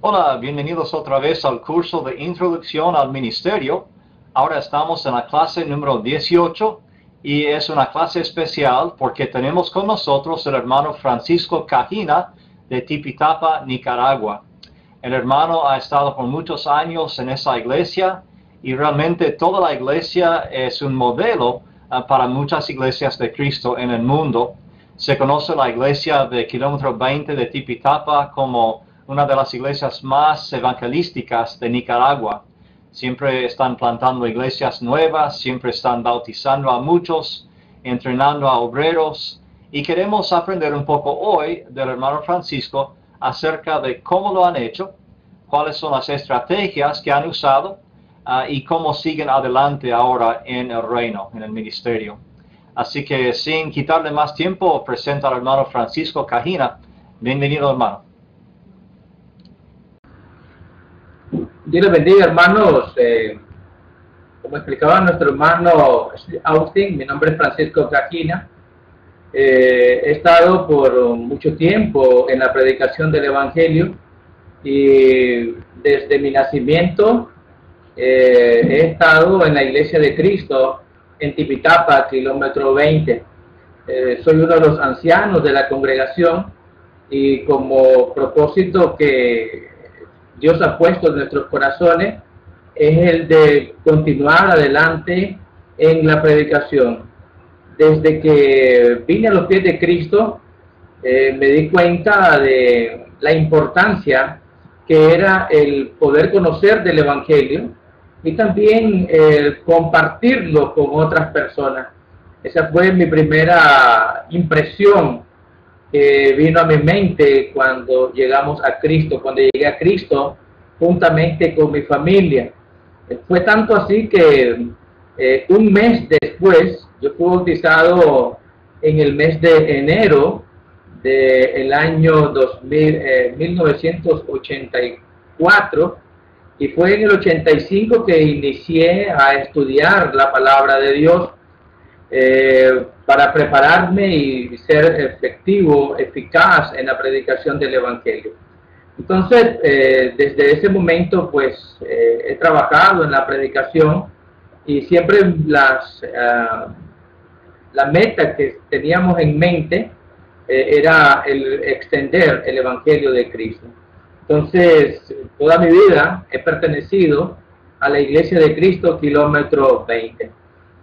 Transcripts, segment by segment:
Hola, bienvenidos otra vez al curso de Introducción al Ministerio. Ahora estamos en la clase número 18 y es una clase especial porque tenemos con nosotros el hermano Francisco Cajina de Tipitapa, Nicaragua. El hermano ha estado por muchos años en esa iglesia y realmente toda la iglesia es un modelo para muchas iglesias de Cristo en el mundo. Se conoce la iglesia de kilómetro 20 de Tipitapa como una de las iglesias más evangelísticas de Nicaragua. Siempre están plantando iglesias nuevas, siempre están bautizando a muchos, entrenando a obreros, y queremos aprender un poco hoy del hermano Francisco acerca de cómo lo han hecho, cuáles son las estrategias que han usado y cómo siguen adelante ahora en el reino, en el ministerio. Así que sin quitarle más tiempo, presento al hermano Francisco Cajina. Bienvenido, hermano. Dios les bendiga, hermanos. Como explicaba nuestro hermano Austin, mi nombre es Francisco Cajina. He estado por mucho tiempo en la predicación del Evangelio y desde mi nacimiento he estado en la Iglesia de Cristo en Tipitapa, kilómetro 20. Soy uno de los ancianos de la congregación y como propósito que Dios ha puesto en nuestros corazones es el de continuar adelante en la predicación. Desde que vine a los pies de Cristo, me di cuenta de la importancia que era el poder conocer del Evangelio y también el compartirlo con otras personas. Esa fue mi primera impresión que vino a mi mente cuando llegamos a Cristo, cuando llegué a Cristo juntamente con mi familia. Fue tanto así que un mes después, yo fui bautizado en el mes de enero del año 1984, y fue en el 85 que inicié a estudiar la palabra de Dios para prepararme y ser efectivo, eficaz en la predicación del Evangelio. Entonces, desde ese momento, pues, he trabajado en la predicación y siempre la meta que teníamos en mente era el extender el Evangelio de Cristo. Entonces, toda mi vida he pertenecido a la Iglesia de Cristo, kilómetro 20.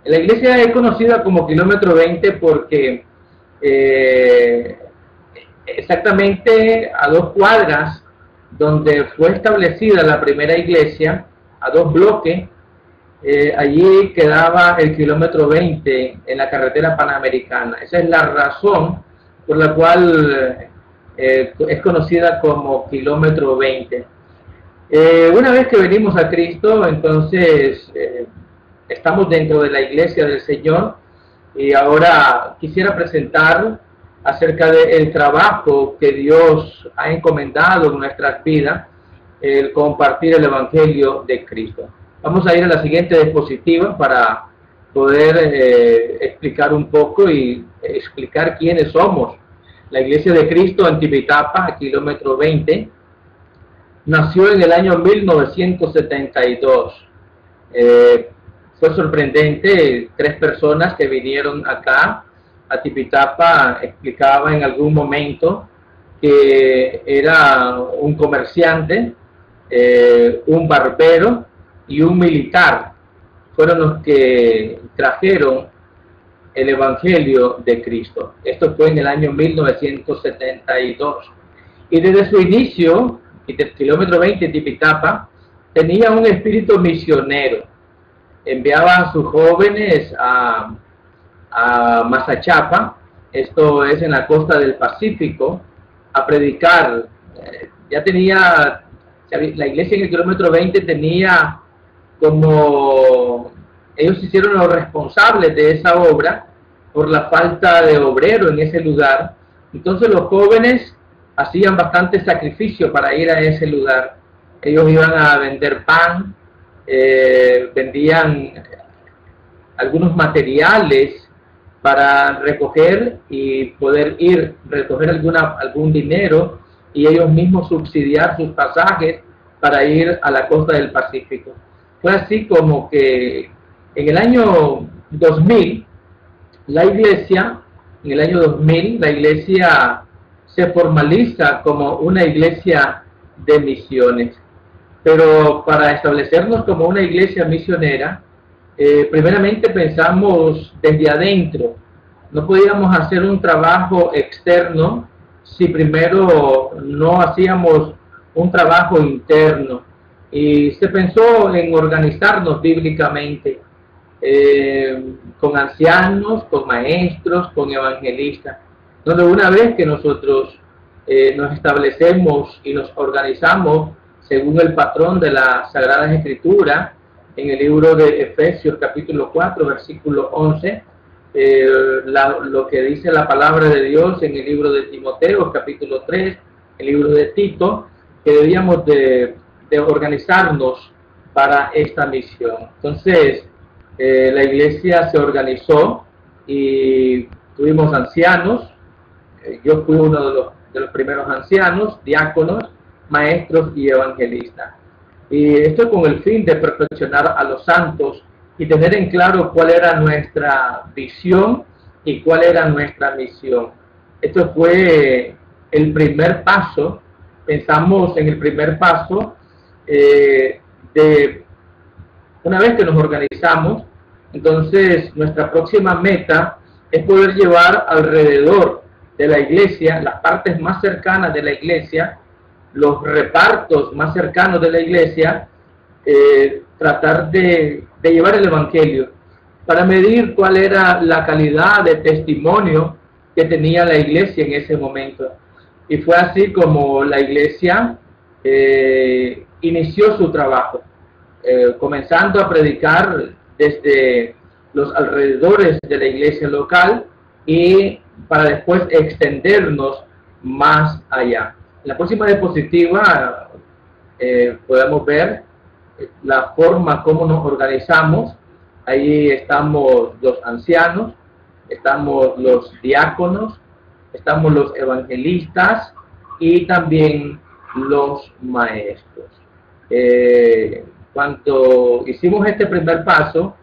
La iglesia es conocida como kilómetro 20 porque exactamente a 2 cuadras donde fue establecida la primera iglesia, a 2 bloques, allí quedaba el kilómetro 20 en la carretera panamericana. Esa es la razón por la cual es conocida como kilómetro 20. Una vez que venimos a Cristo, entonces estamos dentro de la iglesia del Señor, y ahora quisiera presentar acerca del trabajo que Dios ha encomendado en nuestras vidas, el compartir el Evangelio de Cristo. Vamos a ir a la siguiente diapositiva para poder explicar un poco y explicar quiénes somos. La Iglesia de Cristo en Tipitapa, kilómetro 20, nació en el año 1972. Fue sorprendente, 3 personas que vinieron acá a Tipitapa explicaban en algún momento que era un comerciante, un barbero y un militar. Fueron los que trajeron el Evangelio de Cristo. Esto fue en el año 1972. Y desde su inicio, y del kilómetro 20 de Tipitapa, tenía un espíritu misionero. Enviaba a sus jóvenes a Mazachapa, esto es en la costa del Pacífico, a predicar. Ya tenía, la iglesia en el kilómetro 20 tenía como, ellos se hicieron los responsables de esa obra por la falta de obrero en ese lugar. Entonces los jóvenes hacían bastante sacrificio para ir a ese lugar. Ellos iban a vender pan, vendían algunos materiales para recoger y poder ir recoger algún dinero y ellos mismos subsidiar sus pasajes para ir a la costa del Pacífico. Fue así como que en el año 2000, en el año 2000, la iglesia se formaliza como una iglesia de misiones. Pero para establecernos como una iglesia misionera, primeramente pensamos desde adentro. No podíamos hacer un trabajo externo si primero no hacíamos un trabajo interno. Y se pensó en organizarnos bíblicamente, con ancianos, con maestros, con evangelistas, donde una vez que nosotros nos establecemos y nos organizamos según el patrón de las Sagradas Escrituras, en el libro de Efesios capítulo 4, versículo 11, lo que dice la palabra de Dios en el libro de Timoteo capítulo 3, el libro de Tito, que debíamos de organizarnos para esta misión. Entonces, la iglesia se organizó y tuvimos ancianos. Yo fui uno de los primeros ancianos, diáconos, maestros y evangelistas. Y esto con el fin de perfeccionar a los santos y tener en claro cuál era nuestra visión y cuál era nuestra misión. Esto fue el primer paso. Pensamos en el primer paso de una vez que nos organizamos. Entonces nuestra próxima meta es poder llevar alrededor de la iglesia, las partes más cercanas de la iglesia, los repartos más cercanos de la iglesia, tratar de llevar el evangelio, para medir cuál era la calidad de testimonio que tenía la iglesia en ese momento. Y fue así como la iglesia inició su trabajo, comenzando a predicar desde los alrededores de la iglesia local y para después extendernos más allá. En la próxima diapositiva podemos ver la forma como nos organizamos. Ahí estamos los ancianos, estamos los diáconos, estamos los evangelistas y también los maestros. Cuando hicimos este primer paso,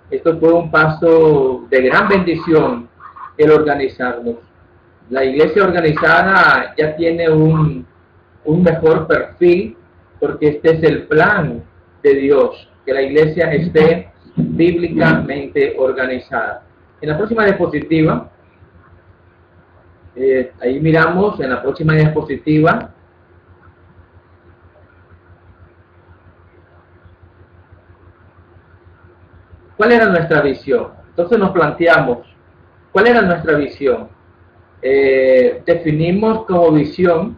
esto fue un paso de gran bendición, el organizarnos. La iglesia organizada ya tiene un mejor perfil, porque este es el plan de Dios, que la iglesia esté bíblicamente organizada. En la próxima diapositiva, ahí miramos en la próxima diapositiva, ¿cuál era nuestra visión? Entonces nos planteamos, ¿cuál era nuestra visión? Definimos como visión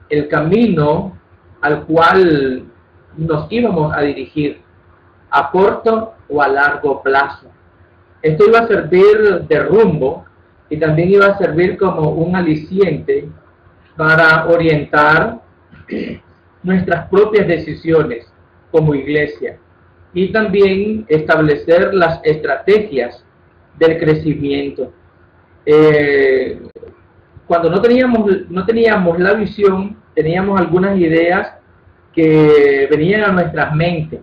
el camino al cual nos íbamos a dirigir, a corto o a largo plazo. Esto iba a servir de rumbo y también iba a servir como un aliciente para orientar nuestras propias decisiones como iglesia y también establecer las estrategias del crecimiento. Cuando no teníamos la visión, teníamos algunas ideas que venían a nuestras mentes.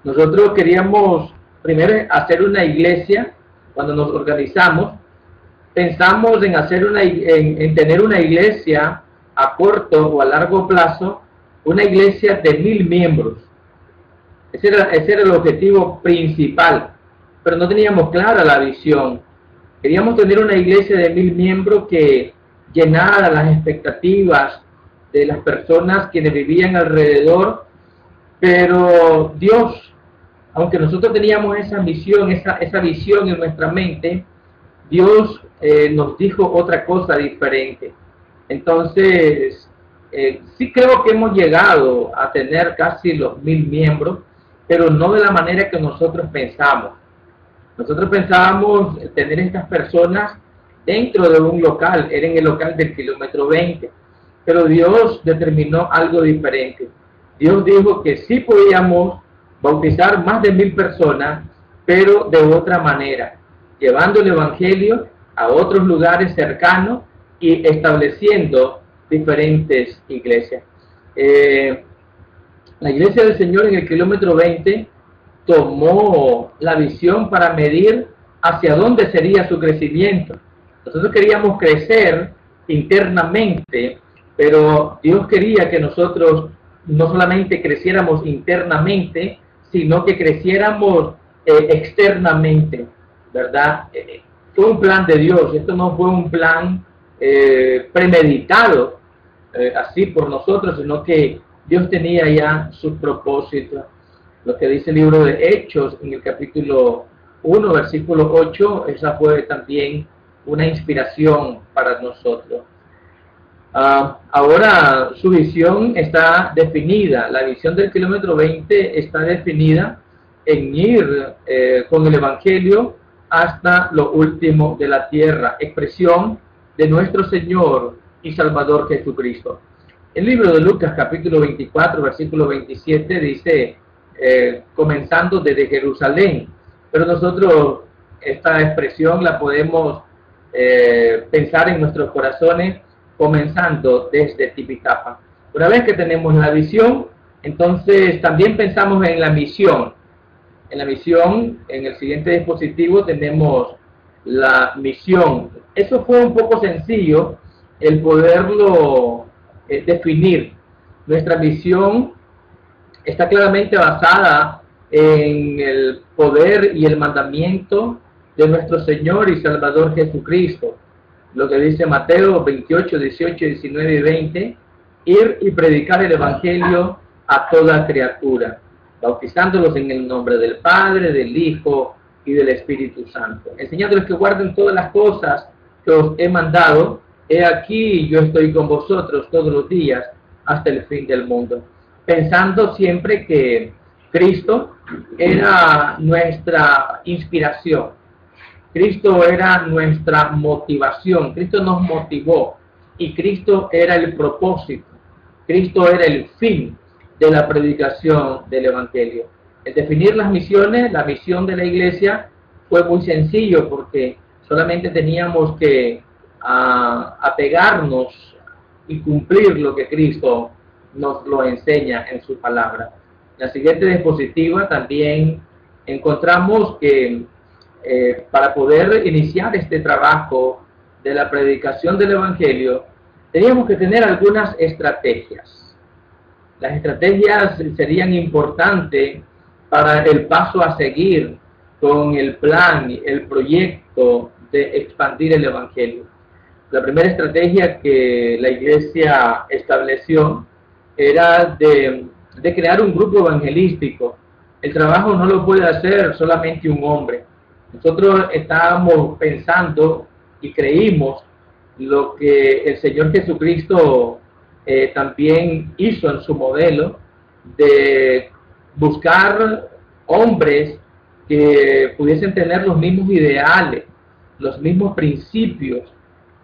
Nosotros queríamos primero hacer una iglesia. Cuando nos organizamos, pensamos en tener una iglesia a corto o a largo plazo, una iglesia de 1000 miembros. Ese era el objetivo principal, pero no teníamos clara la visión. Queríamos tener una iglesia de 1000 miembros que llenara las expectativas de las personas quienes vivían alrededor, pero Dios, aunque nosotros teníamos esa misión, esa visión en nuestra mente, Dios nos dijo otra cosa diferente. Entonces, sí creo que hemos llegado a tener casi los 1000 miembros, pero no de la manera que nosotros pensamos. Nosotros pensábamos tener estas personas dentro de un local, era en el local del kilómetro 20, pero Dios determinó algo diferente. Dios dijo que sí podíamos bautizar más de 1000 personas, pero de otra manera, llevando el evangelio a otros lugares cercanos y estableciendo diferentes iglesias. La Iglesia del Señor en el kilómetro 20 tomó la visión para medir hacia dónde sería su crecimiento. Nosotros queríamos crecer internamente, pero Dios quería que nosotros no solamente creciéramos internamente, sino que creciéramos externamente, ¿verdad? Fue un plan de Dios, esto no fue un plan premeditado así por nosotros, sino que Dios tenía ya sus propósitos. Lo que dice el libro de Hechos en el capítulo 1, versículo 8, esa fue también una inspiración para nosotros. Ahora su visión está definida, la visión del kilómetro 20 está definida en ir con el Evangelio hasta lo último de la tierra, expresión de nuestro Señor y Salvador Jesucristo. El libro de Lucas capítulo 24, versículo 27 dice, comenzando desde Jerusalén, pero nosotros esta expresión la podemos pensar en nuestros corazones comenzando desde Tipitapa. Una vez que tenemos la visión, entonces también pensamos en la misión. En la misión, en el siguiente dispositivo tenemos la misión. Eso fue un poco sencillo, el poderlo definir. Nuestra misión está claramente basada en el poder y el mandamiento de nuestro Señor y Salvador Jesucristo. Lo que dice Mateo 28, 18, 19 y 20, ir y predicar el Evangelio a toda criatura, bautizándolos en el nombre del Padre, del Hijo y del Espíritu Santo, enseñándoles que guarden todas las cosas que os he mandado. He aquí, yo estoy con vosotros todos los días hasta el fin del mundo. Pensando siempre que Cristo era nuestra inspiración, Cristo era nuestra motivación, Cristo nos motivó y Cristo era el propósito, Cristo era el fin de la predicación del Evangelio. El definir las misiones, la misión de la iglesia fue muy sencillo porque solamente teníamos que apegarnos y cumplir lo que Cristo nos lo enseña en su palabra. En la siguiente diapositiva también encontramos que para poder iniciar este trabajo de la predicación del Evangelio, teníamos que tener algunas estrategias. Las estrategias serían importantes para el paso a seguir con el plan, el proyecto de expandir el Evangelio. La primera estrategia que la iglesia estableció era de crear un grupo evangelístico. El trabajo no lo puede hacer solamente un hombre. Nosotros estábamos pensando y creímos lo que el Señor Jesucristo también hizo en su modelo de buscar hombres que pudiesen tener los mismos ideales, los mismos principios.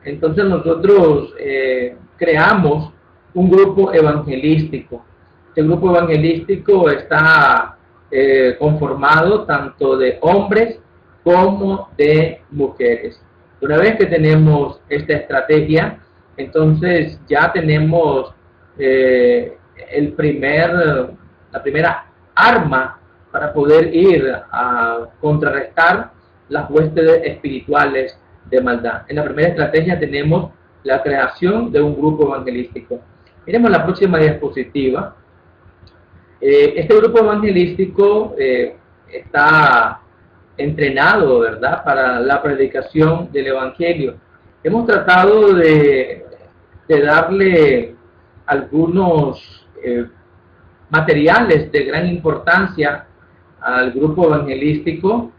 Entonces nosotros creamos un grupo evangelístico. Este grupo evangelístico está conformado tanto de hombres como de mujeres. Una vez que tenemos esta estrategia, entonces ya tenemos la primera arma para poder ir a contrarrestar las huestes espirituales de maldad. En la primera estrategia tenemos la creación de un grupo evangelístico. Miremos la próxima diapositiva. Este grupo evangelístico está entrenado, ¿verdad?, para la predicación del Evangelio. Hemos tratado de darle algunos materiales de gran importancia al grupo evangelístico.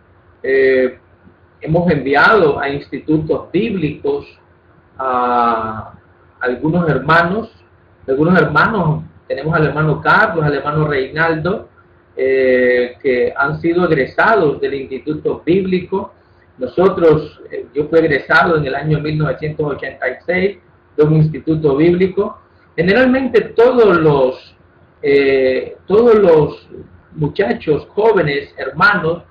Hemos enviado a institutos bíblicos a algunos hermanos. Tenemos al hermano Carlos, al hermano Reinaldo, que han sido egresados del Instituto Bíblico. Nosotros, yo fui egresado en el año 1986 de un instituto bíblico. Generalmente todos los muchachos, jóvenes, hermanos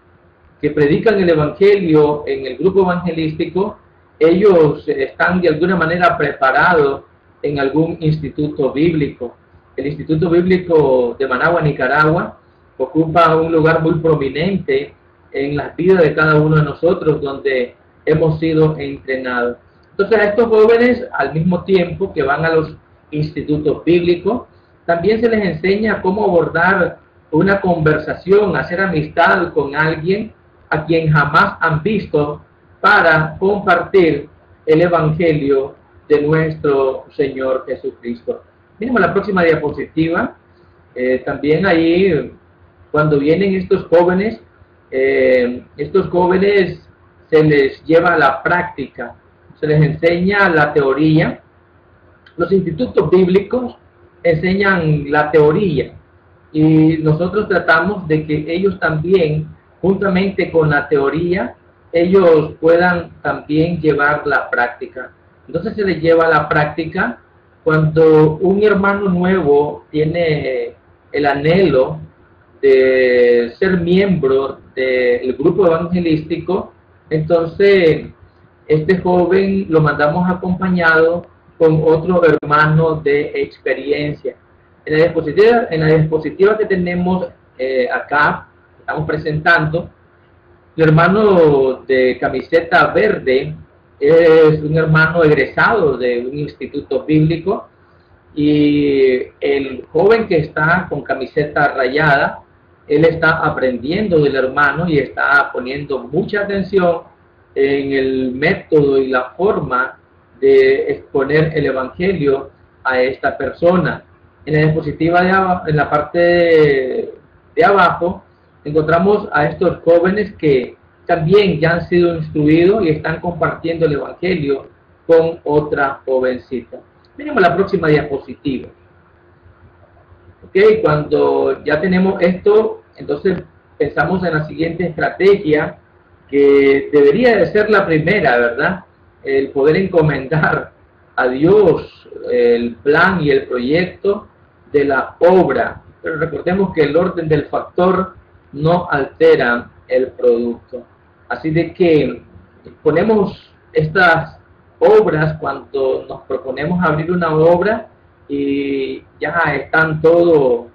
que predican el Evangelio en el grupo evangelístico, ellos están de alguna manera preparados en algún instituto bíblico. El Instituto Bíblico de Managua, Nicaragua, ocupa un lugar muy prominente en las vidas de cada uno de nosotros, donde hemos sido entrenados. Entonces, a estos jóvenes, al mismo tiempo que van a los institutos bíblicos, también se les enseña cómo abordar una conversación, hacer amistad con alguien a quien jamás han visto, para compartir el Evangelio de nuestro Señor Jesucristo. Miremos la próxima diapositiva. También ahí, cuando vienen estos jóvenes se les lleva a la práctica, se les enseña la teoría. Los institutos bíblicos enseñan la teoría y nosotros tratamos de que ellos también, juntamente con la teoría, ellos puedan también llevar la práctica. Entonces se les lleva a la práctica cuando un hermano nuevo tiene el anhelo de ser miembro del grupo evangelístico. Entonces este joven lo mandamos acompañado con otro hermano de experiencia. En la diapositiva que tenemos acá, estamos presentando, el hermano de camiseta verde es un hermano egresado de un instituto bíblico, y el joven que está con camiseta rayada, él está aprendiendo del hermano y está poniendo mucha atención en el método y la forma de exponer el Evangelio a esta persona. En la diapositiva en la parte de abajo encontramos a estos jóvenes que también ya han sido instruidos y están compartiendo el Evangelio con otra jovencita. Miremos la próxima diapositiva. Ok, cuando ya tenemos esto, entonces pensamos en la siguiente estrategia, que debería de ser la primera, ¿verdad? El poder encomendar a Dios el plan y el proyecto de la obra. Pero recordemos que el orden del factor no altera el producto. Así de que ponemos estas obras cuando nos proponemos abrir una obra y ya están todo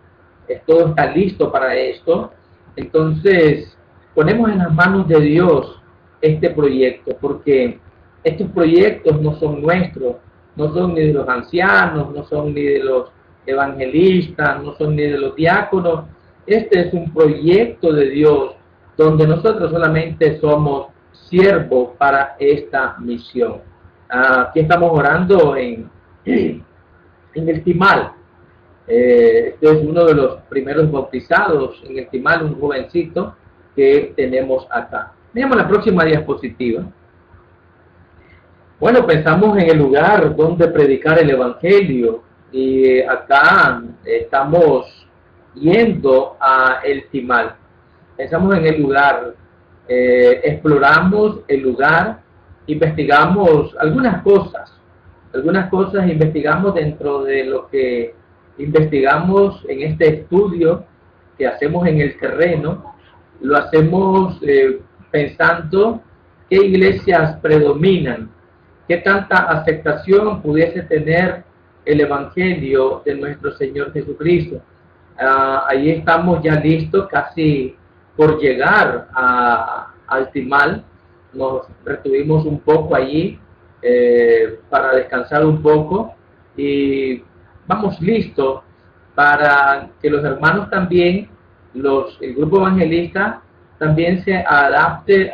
está listo para esto. Entonces ponemos en las manos de Dios este proyecto, porque estos proyectos no son nuestros, no son ni de los ancianos, no son ni de los evangelistas, no son ni de los diáconos. Este es un proyecto de Dios, donde nosotros solamente somos siervos para esta misión. Aquí estamos orando en el Timal. Este es uno de los primeros bautizados en el Timal, un jovencito que tenemos acá. Miremos la próxima diapositiva. Bueno, pensamos en el lugar donde predicar el Evangelio, y acá estamos yendo a el Timal. Pensamos en el lugar, exploramos el lugar, investigamos algunas cosas, investigamos dentro de lo que investigamos en este estudio que hacemos en el terreno. Lo hacemos pensando qué iglesias predominan, qué tanta aceptación pudiese tener el Evangelio de nuestro Señor Jesucristo. Ahí estamos ya listos, casi por llegar al Timal. Nos retuvimos un poco allí para descansar un poco, y vamos listos para que los hermanos también, el grupo evangelista también se adapte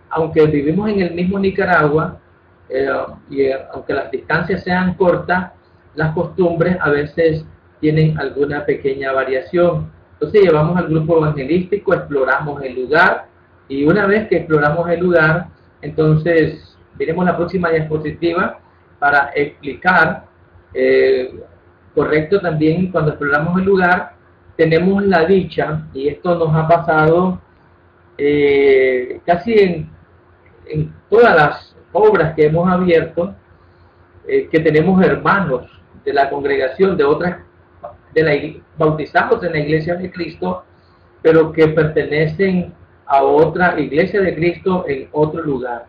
aunque vivimos en el mismo Nicaragua, y aunque las distancias sean cortas, las costumbres a veces tienen alguna pequeña variación. Entonces llevamos al grupo evangelístico, exploramos el lugar, y una vez que exploramos el lugar, entonces veremos la próxima diapositiva para explicar. Correcto, también cuando exploramos el lugar tenemos la dicha, y esto nos ha pasado casi en todas las obras que hemos abierto, que tenemos hermanos de la congregación, bautizados en la Iglesia de Cristo, pero que pertenecen a otra Iglesia de Cristo en otro lugar.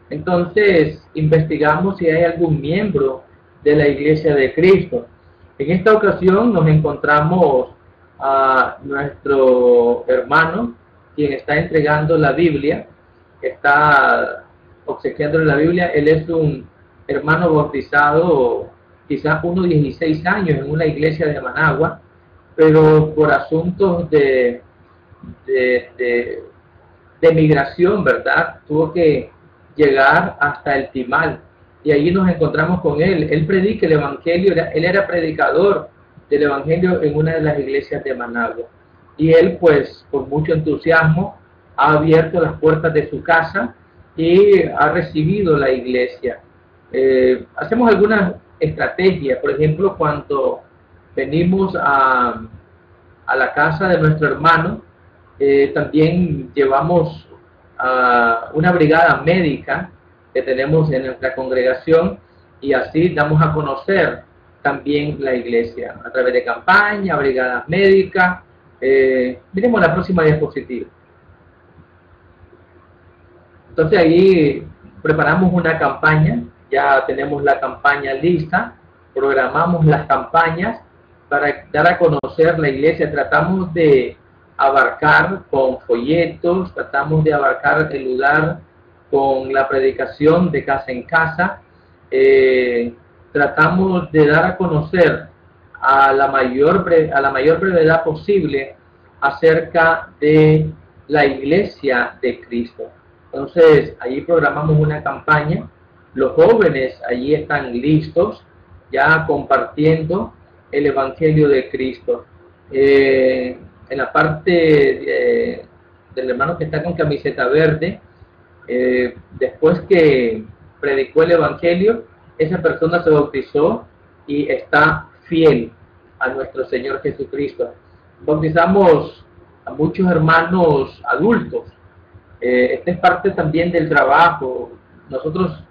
Entonces investigamos si hay algún miembro de la Iglesia de Cristo. En esta ocasión nos encontramos a nuestro hermano, quien está entregando la Biblia, está obsequiándole la Biblia. Él es un hermano bautizado quizás unos 16 años en una iglesia de Managua, pero por asuntos de migración, ¿verdad? Tuvo que llegar hasta el Timal y allí nos encontramos con él. Él predica el Evangelio, él era predicador del Evangelio en una de las iglesias de Managua. Y él, pues, con mucho entusiasmo, ha abierto las puertas de su casa y ha recibido la iglesia. Hacemos algunas estrategias, por ejemplo, cuando venimos a la casa de nuestro hermano, también llevamos a una brigada médica que tenemos en nuestra congregación y así damos a conocer también la iglesia a través de campaña, brigadas médicas. Miremos la próxima diapositiva. Entonces ahí preparamos una campaña, ya tenemos la campaña lista, programamos las campañas para dar a conocer la iglesia. Tratamos de abarcar con folletos, tratamos de abarcar el lugar con la predicación de casa en casa, tratamos de dar a conocer a la mayor brevedad posible acerca de la iglesia de Cristo. Entonces, allí programamos una campaña, los jóvenes allí están listos, ya compartiendo el Evangelio de Cristo. En la parte del hermano que está con camiseta verde, después que predicó el Evangelio, esa persona se bautizó y está fiel a nuestro Señor Jesucristo. Bautizamos a muchos hermanos adultos. Esta es parte también del trabajo. Nosotros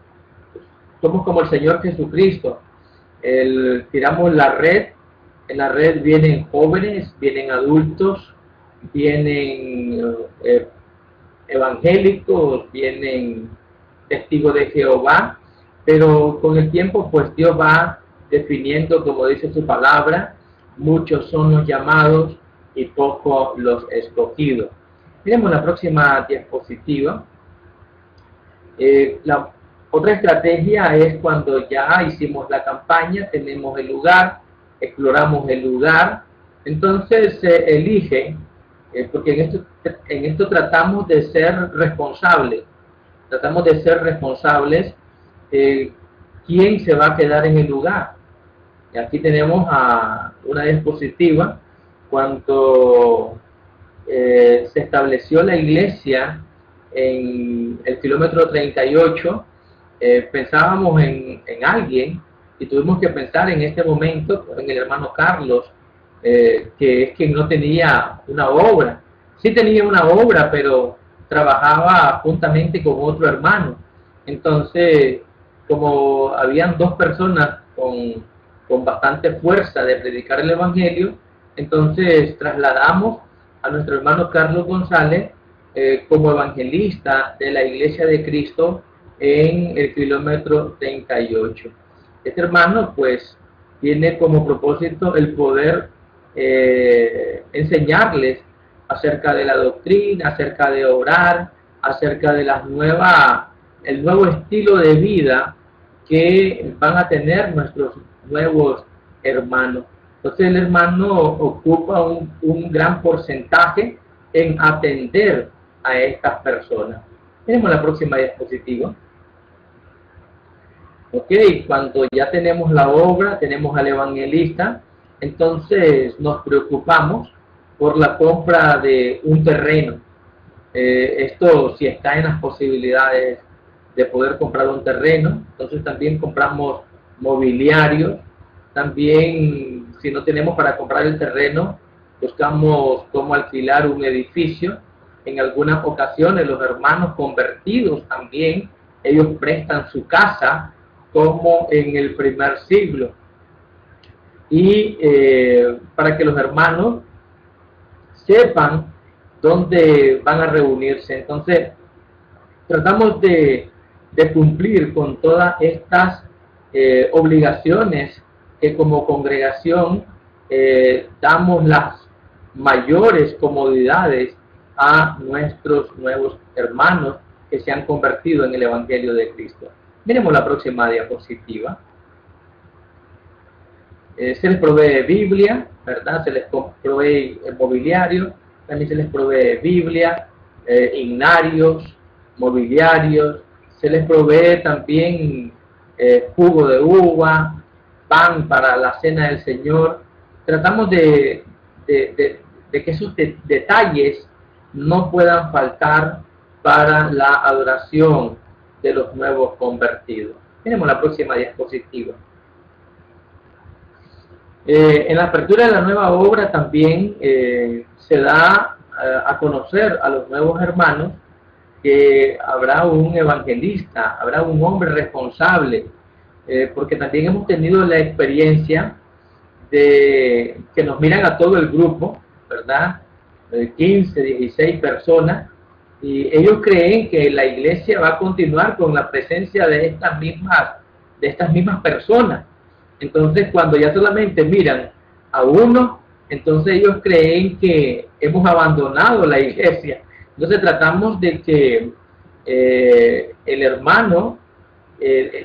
somos como el Señor Jesucristo. Tiramos la red. En la red vienen jóvenes, vienen adultos, vienen evangélicos, vienen testigos de Jehová, pero con el tiempo pues Dios va definiendo, como dice su palabra, muchos son los llamados y pocos los escogidos. Miremos la próxima diapositiva. La otra estrategia es cuando ya hicimos la campaña, tenemos el lugar, exploramos el lugar, entonces se elige, porque en esto tratamos de ser responsables, quién se va a quedar en el lugar. Y aquí tenemos una diapositiva cuando se estableció la iglesia en el kilómetro 38, pensábamos en alguien y tuvimos que pensar en este momento en el hermano Carlos, que es quien no tenía una obra. Sí tenía una obra, pero trabajaba juntamente con otro hermano. Entonces, como habían dos personas con bastante fuerza de predicar el Evangelio, entonces trasladamos a nuestro hermano Carlos González como evangelista de la Iglesia de Cristo en el kilómetro 38. Este hermano pues tiene como propósito el poder enseñarles acerca de la doctrina, acerca de orar, acerca de el nuevo estilo de vida que van a tener nuestros nuevos hermanos. Entonces el hermano ocupa un gran porcentaje en atender a estas personas. Tenemos la próxima diapositiva. Ok, cuando ya tenemos la obra, tenemos al evangelista, entonces nos preocupamos por la compra de un terreno. Esto si está en las posibilidades de poder comprar un terreno, entonces también compramos mobiliario. También si no tenemos para comprar el terreno, buscamos cómo alquilar un edificio. En algunas ocasiones los hermanos convertidos también, ellos prestan su casa como en el primer siglo. Y para que los hermanos sepan dónde van a reunirse. Entonces, tratamos de cumplir con todas estas obligaciones que como congregación damos las mayores comodidades a nuestros nuevos hermanos que se han convertido en el Evangelio de Cristo. Miremos la próxima diapositiva. Se les provee Biblia, ¿verdad? Se les provee mobiliario, también se les provee Biblia, ignarios, mobiliarios, se les provee también jugo de uva, pan para la cena del Señor. Tratamos de que esos detalles no puedan faltar para la adoración de los nuevos convertidos. Tenemos la próxima diapositiva. En la apertura de la nueva obra también se da a conocer a los nuevos hermanos que habrá un evangelista, habrá un hombre responsable, porque también hemos tenido la experiencia de que nos miran a todo el grupo, ¿verdad? 15, 16 personas, y ellos creen que la iglesia va a continuar con la presencia de estas mismas personas. Entonces, cuando ya solamente miran a uno, entonces ellos creen que hemos abandonado la iglesia. Entonces tratamos de que el hermano,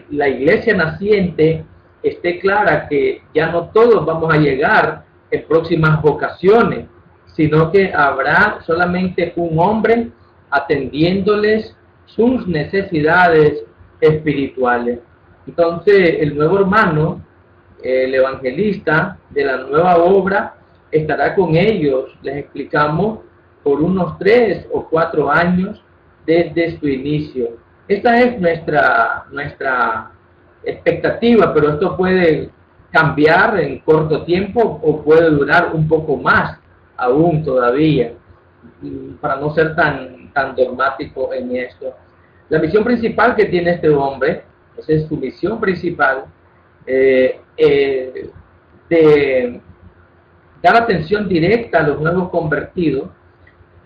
la iglesia naciente, esté clara que ya no todos vamos a llegar en próximas ocasiones, sino que habrá solamente un hombre atendiéndoles sus necesidades espirituales. Entonces el nuevo hermano, el evangelista de la nueva obra, estará con ellos, les explicamos, por unos 3 o 4 años desde su inicio. Esta es nuestra expectativa, pero esto puede cambiar en corto tiempo o puede durar un poco más aún todavía, para no ser tan dogmático en esto. La misión principal que tiene este hombre, esa es su misión principal, de dar atención directa a los nuevos convertidos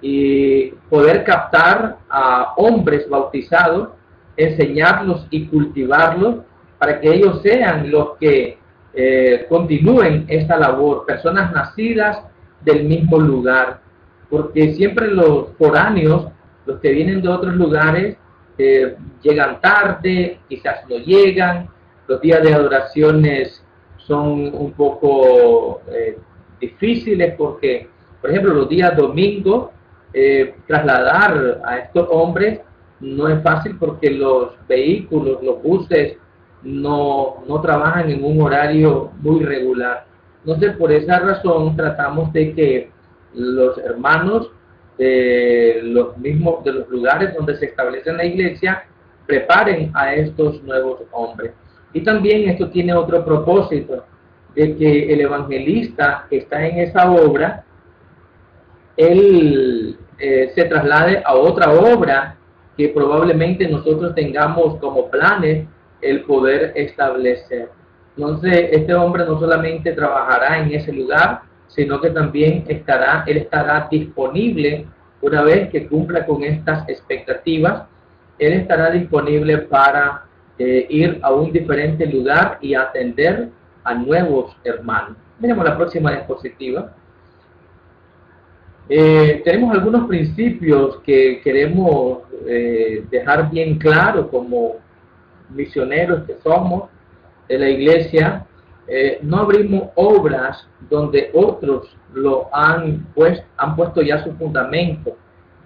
y poder captar a hombres bautizados, enseñarlos y cultivarlos para que ellos sean los que continúen esta labor, personas nacidas del mismo lugar, porque siempre los foráneos, los que vienen de otros lugares, llegan tarde, quizás no llegan, los días de adoraciones son un poco difíciles porque, por ejemplo, los días domingos, trasladar a estos hombres no es fácil porque los vehículos, los buses, no trabajan en un horario muy regular. Entonces, por esa razón, tratamos de que los hermanos de los lugares donde se establece la iglesia preparen a estos nuevos hombres. Y también esto tiene otro propósito, de que el evangelista que está en esa obra, él se traslade a otra obra que probablemente nosotros tengamos como planes el poder establecer. Entonces, este hombre no solamente trabajará en ese lugar, sino que también él estará disponible una vez que cumpla con estas expectativas. Él estará disponible para ir a un diferente lugar y atender a nuevos hermanos. Miremos la próxima diapositiva. Tenemos algunos principios que queremos dejar bien claro como misioneros que somos de la iglesia. No abrimos obras donde otros han puesto ya su fundamento.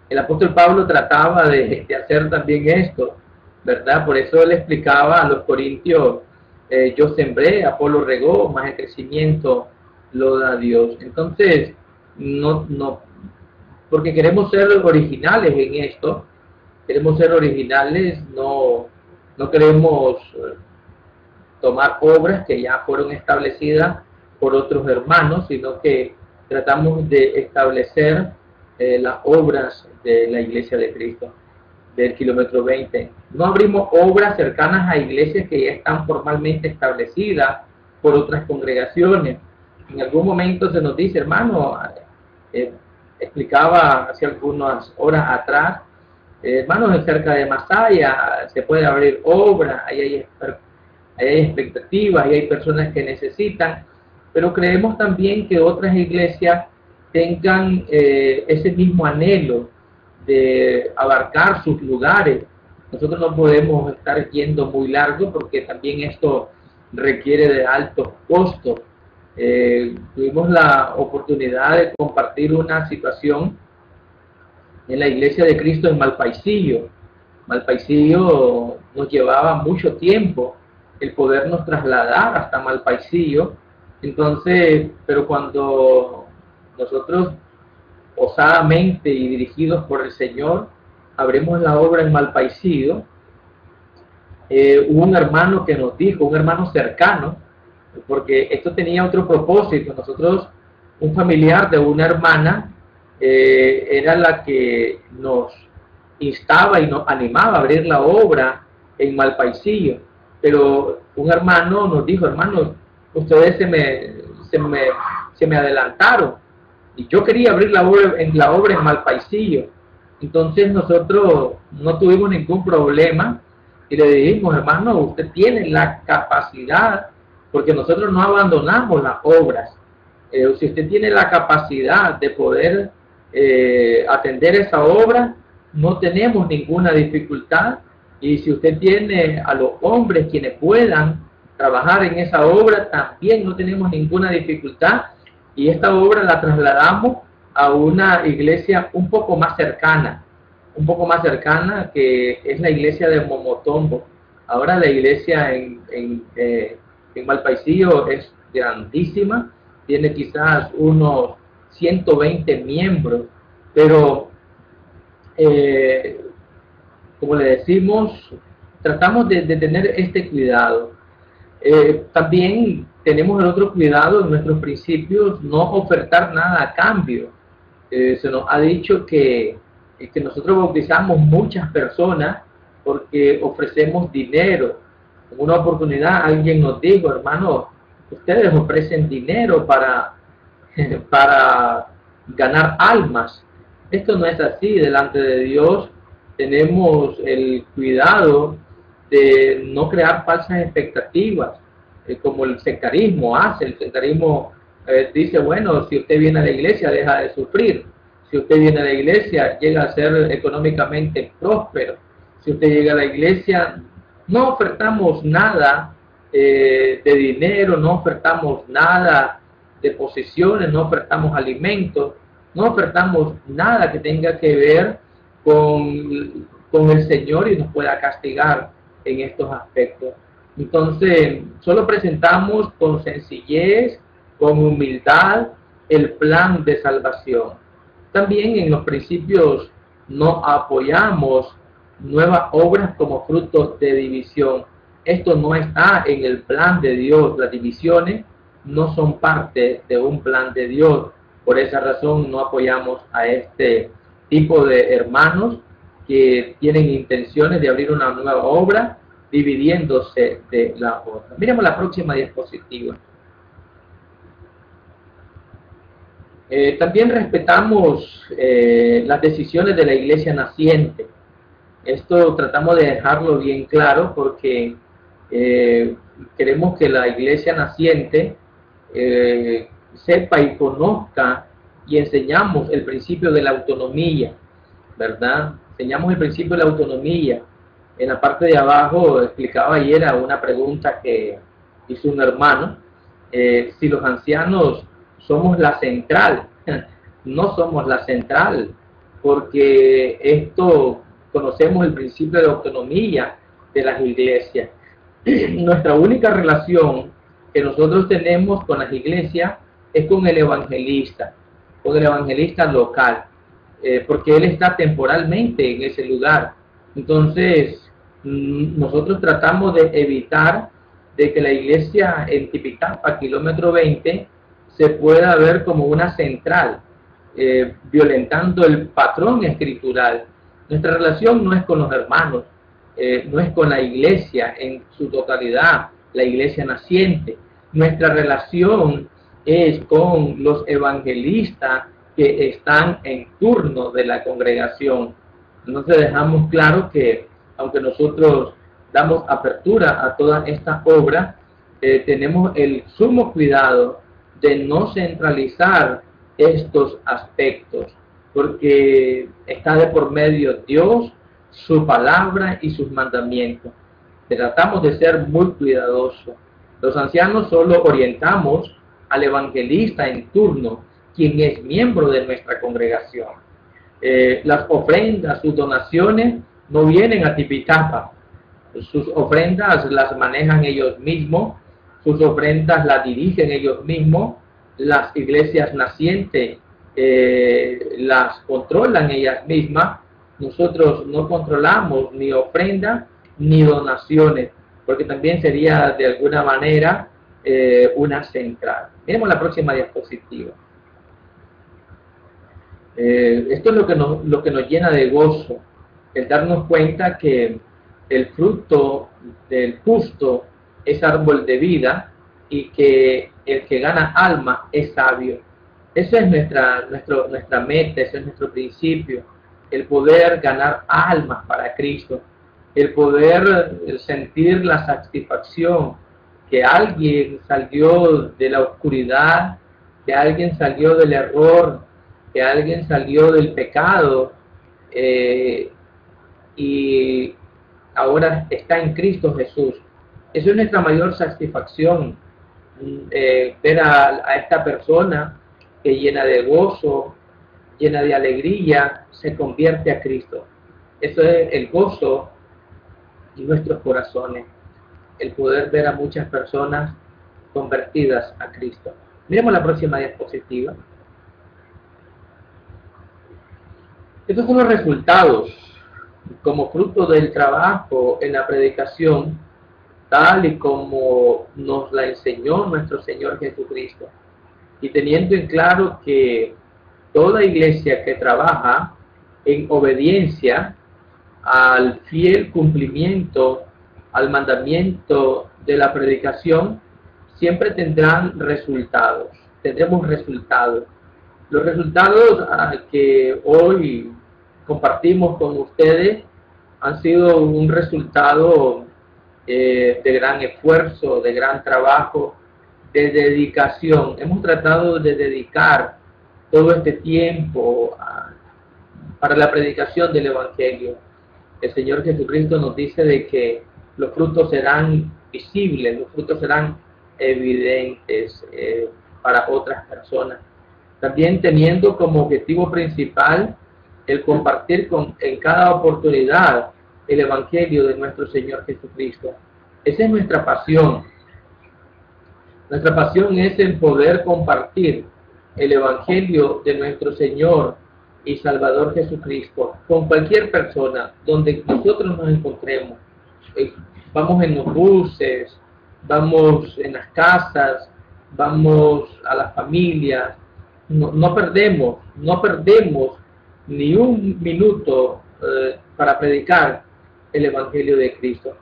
El apóstol Pablo trataba de hacer también esto, ¿verdad? Por eso él explicaba a los corintios, yo sembré, Apolo regó, más el crecimiento lo da Dios. Entonces, porque queremos ser originales en esto, queremos ser originales, no queremos tomar obras que ya fueron establecidas por otros hermanos, sino que tratamos de establecer las obras de la Iglesia de Cristo, del kilómetro 20. No abrimos obras cercanas a iglesias que ya están formalmente establecidas por otras congregaciones. En algún momento se nos dice, hermano, explicaba hace algunas horas atrás, hermanos, cerca de Masaya se puede abrir obra, ahí hay ahí hay expectativas, ahí hay personas que necesitan, pero creemos también que otras iglesias tengan ese mismo anhelo de abarcar sus lugares. Nosotros no podemos estar yendo muy largo porque también esto requiere de altos costos. Tuvimos la oportunidad de compartir una situación en la Iglesia de Cristo en Malpaisillo. Malpaisillo nos llevaba mucho tiempo el podernos trasladar hasta Malpaisillo. Entonces, pero cuando nosotros osadamente y dirigidos por el Señor abrimos la obra en Malpaisillo, hubo un hermano que nos dijo, un hermano cercano, porque esto tenía otro propósito. Nosotros, un familiar de una hermana, era la que nos instaba y nos animaba a abrir la obra en Malpaisillo, pero un hermano nos dijo, hermanos, ustedes se me adelantaron y yo quería abrir la obra en Malpaisillo. Entonces nosotros no tuvimos ningún problema y le dijimos, hermano, usted tiene la capacidad, porque nosotros no abandonamos las obras. Si usted tiene la capacidad de poder atender esa obra, no tenemos ninguna dificultad. Y si usted tiene a los hombres quienes puedan trabajar en esa obra, también no tenemos ninguna dificultad. Y esta obra la trasladamos a una iglesia un poco más cercana, que es la iglesia de Momotombo. Ahora la iglesia en Malpaisillo es grandísima, tiene quizás unos 120 miembros, pero como le decimos, tratamos de tener este cuidado. También tenemos el otro cuidado en nuestros principios, no ofertar nada a cambio. Se nos ha dicho que nosotros bautizamos muchas personas porque ofrecemos dinero. En una oportunidad alguien nos dijo, hermano, ustedes ofrecen dinero para ganar almas. Esto no es así. Delante de Dios tenemos el cuidado de no crear falsas expectativas, como el secarismo hace. El secarismo dice, bueno, si usted viene a la iglesia deja de sufrir, si usted viene a la iglesia llega a ser económicamente próspero, si usted llega a la iglesia no ofertamos nada de dinero, no ofertamos nada de posesiones, no ofertamos alimentos, no ofertamos nada que tenga que ver con el Señor y nos pueda castigar en estos aspectos. Entonces, solo presentamos con sencillez, con humildad, el plan de salvación. También en los principios no apoyamos nuevas obras como fruto de división. Esto no está en el plan de Dios. Las divisiones no son parte de un plan de Dios. Por esa razón no apoyamos a este tipo de hermanos que tienen intenciones de abrir una nueva obra dividiéndose de la otra. Miremos la próxima diapositiva. También respetamos las decisiones de la iglesia naciente. Esto tratamos de dejarlo bien claro porque queremos que la iglesia naciente sepa y conozca y enseñamos el principio de la autonomía, ¿verdad? Enseñamos el principio de la autonomía. En la parte de abajo explicaba ayer una pregunta que hizo un hermano, si los ancianos somos la central. No somos la central, porque esto conocemos el principio de autonomía de las iglesias. Nuestra única relación que nosotros tenemos con las iglesias es con el evangelista local, porque él está temporalmente en ese lugar. Entonces, nosotros tratamos de evitar de que la iglesia en Tipitapa, kilómetro 20, se pueda ver como una central, violentando el patrón escritural. Nuestra relación no es con los hermanos, no es con la iglesia en su totalidad, la iglesia naciente. Nuestra relación es con los evangelistas que están en turno de la congregación. Entonces dejamos claro que aunque nosotros damos apertura a toda esta obra, tenemos el sumo cuidado de no centralizar estos aspectos, porque está de por medio Dios, su palabra y sus mandamientos. Tratamos de ser muy cuidadosos. Los ancianos solo orientamos al evangelista en turno, quien es miembro de nuestra congregación. Las ofrendas, sus donaciones no vienen a Tipitapa. Sus ofrendas las manejan ellos mismos, sus ofrendas las dirigen ellos mismos, las iglesias nacientes las controlan ellas mismas. Nosotros no controlamos ni ofrendas ni donaciones, porque también sería de alguna manera una central. Miremos la próxima diapositiva. Esto es lo que nos llena de gozo, el darnos cuenta que el fruto del justo es árbol de vida y que el que gana alma es sabio. Esa es nuestra meta, ese es nuestro principio, el poder ganar almas para Cristo, el poder sentir la satisfacción que alguien salió de la oscuridad, que alguien salió del error, que alguien salió del pecado y ahora está en Cristo Jesús. Eso es nuestra mayor satisfacción, ver a esta persona que llena de gozo, llena de alegría, se convierte a Cristo. Eso es el gozo en nuestros corazones, el poder ver a muchas personas convertidas a Cristo. Miremos la próxima diapositiva. Estos son los resultados como fruto del trabajo en la predicación, tal y como nos la enseñó nuestro Señor Jesucristo. Y teniendo en claro que toda iglesia que trabaja en obediencia al fiel cumplimiento al mandamiento de la predicación, siempre tendrán resultados, tendremos resultados. Los resultados que hoy compartimos con ustedes han sido un resultado de gran esfuerzo, de gran trabajo, de dedicación. Hemos tratado de dedicar todo este tiempo para la predicación del Evangelio. El Señor Jesucristo nos dice de que los frutos serán visibles, los frutos serán evidentes para otras personas. También teniendo como objetivo principal el compartir en cada oportunidad el Evangelio de nuestro Señor Jesucristo. Esa es nuestra pasión. Nuestra pasión es el poder compartir el Evangelio de nuestro Señor y Salvador Jesucristo con cualquier persona, donde nosotros nos encontremos. Vamos en los buses, vamos en las casas, vamos a las familias. No perdemos ni un minuto para predicar el Evangelio de Cristo.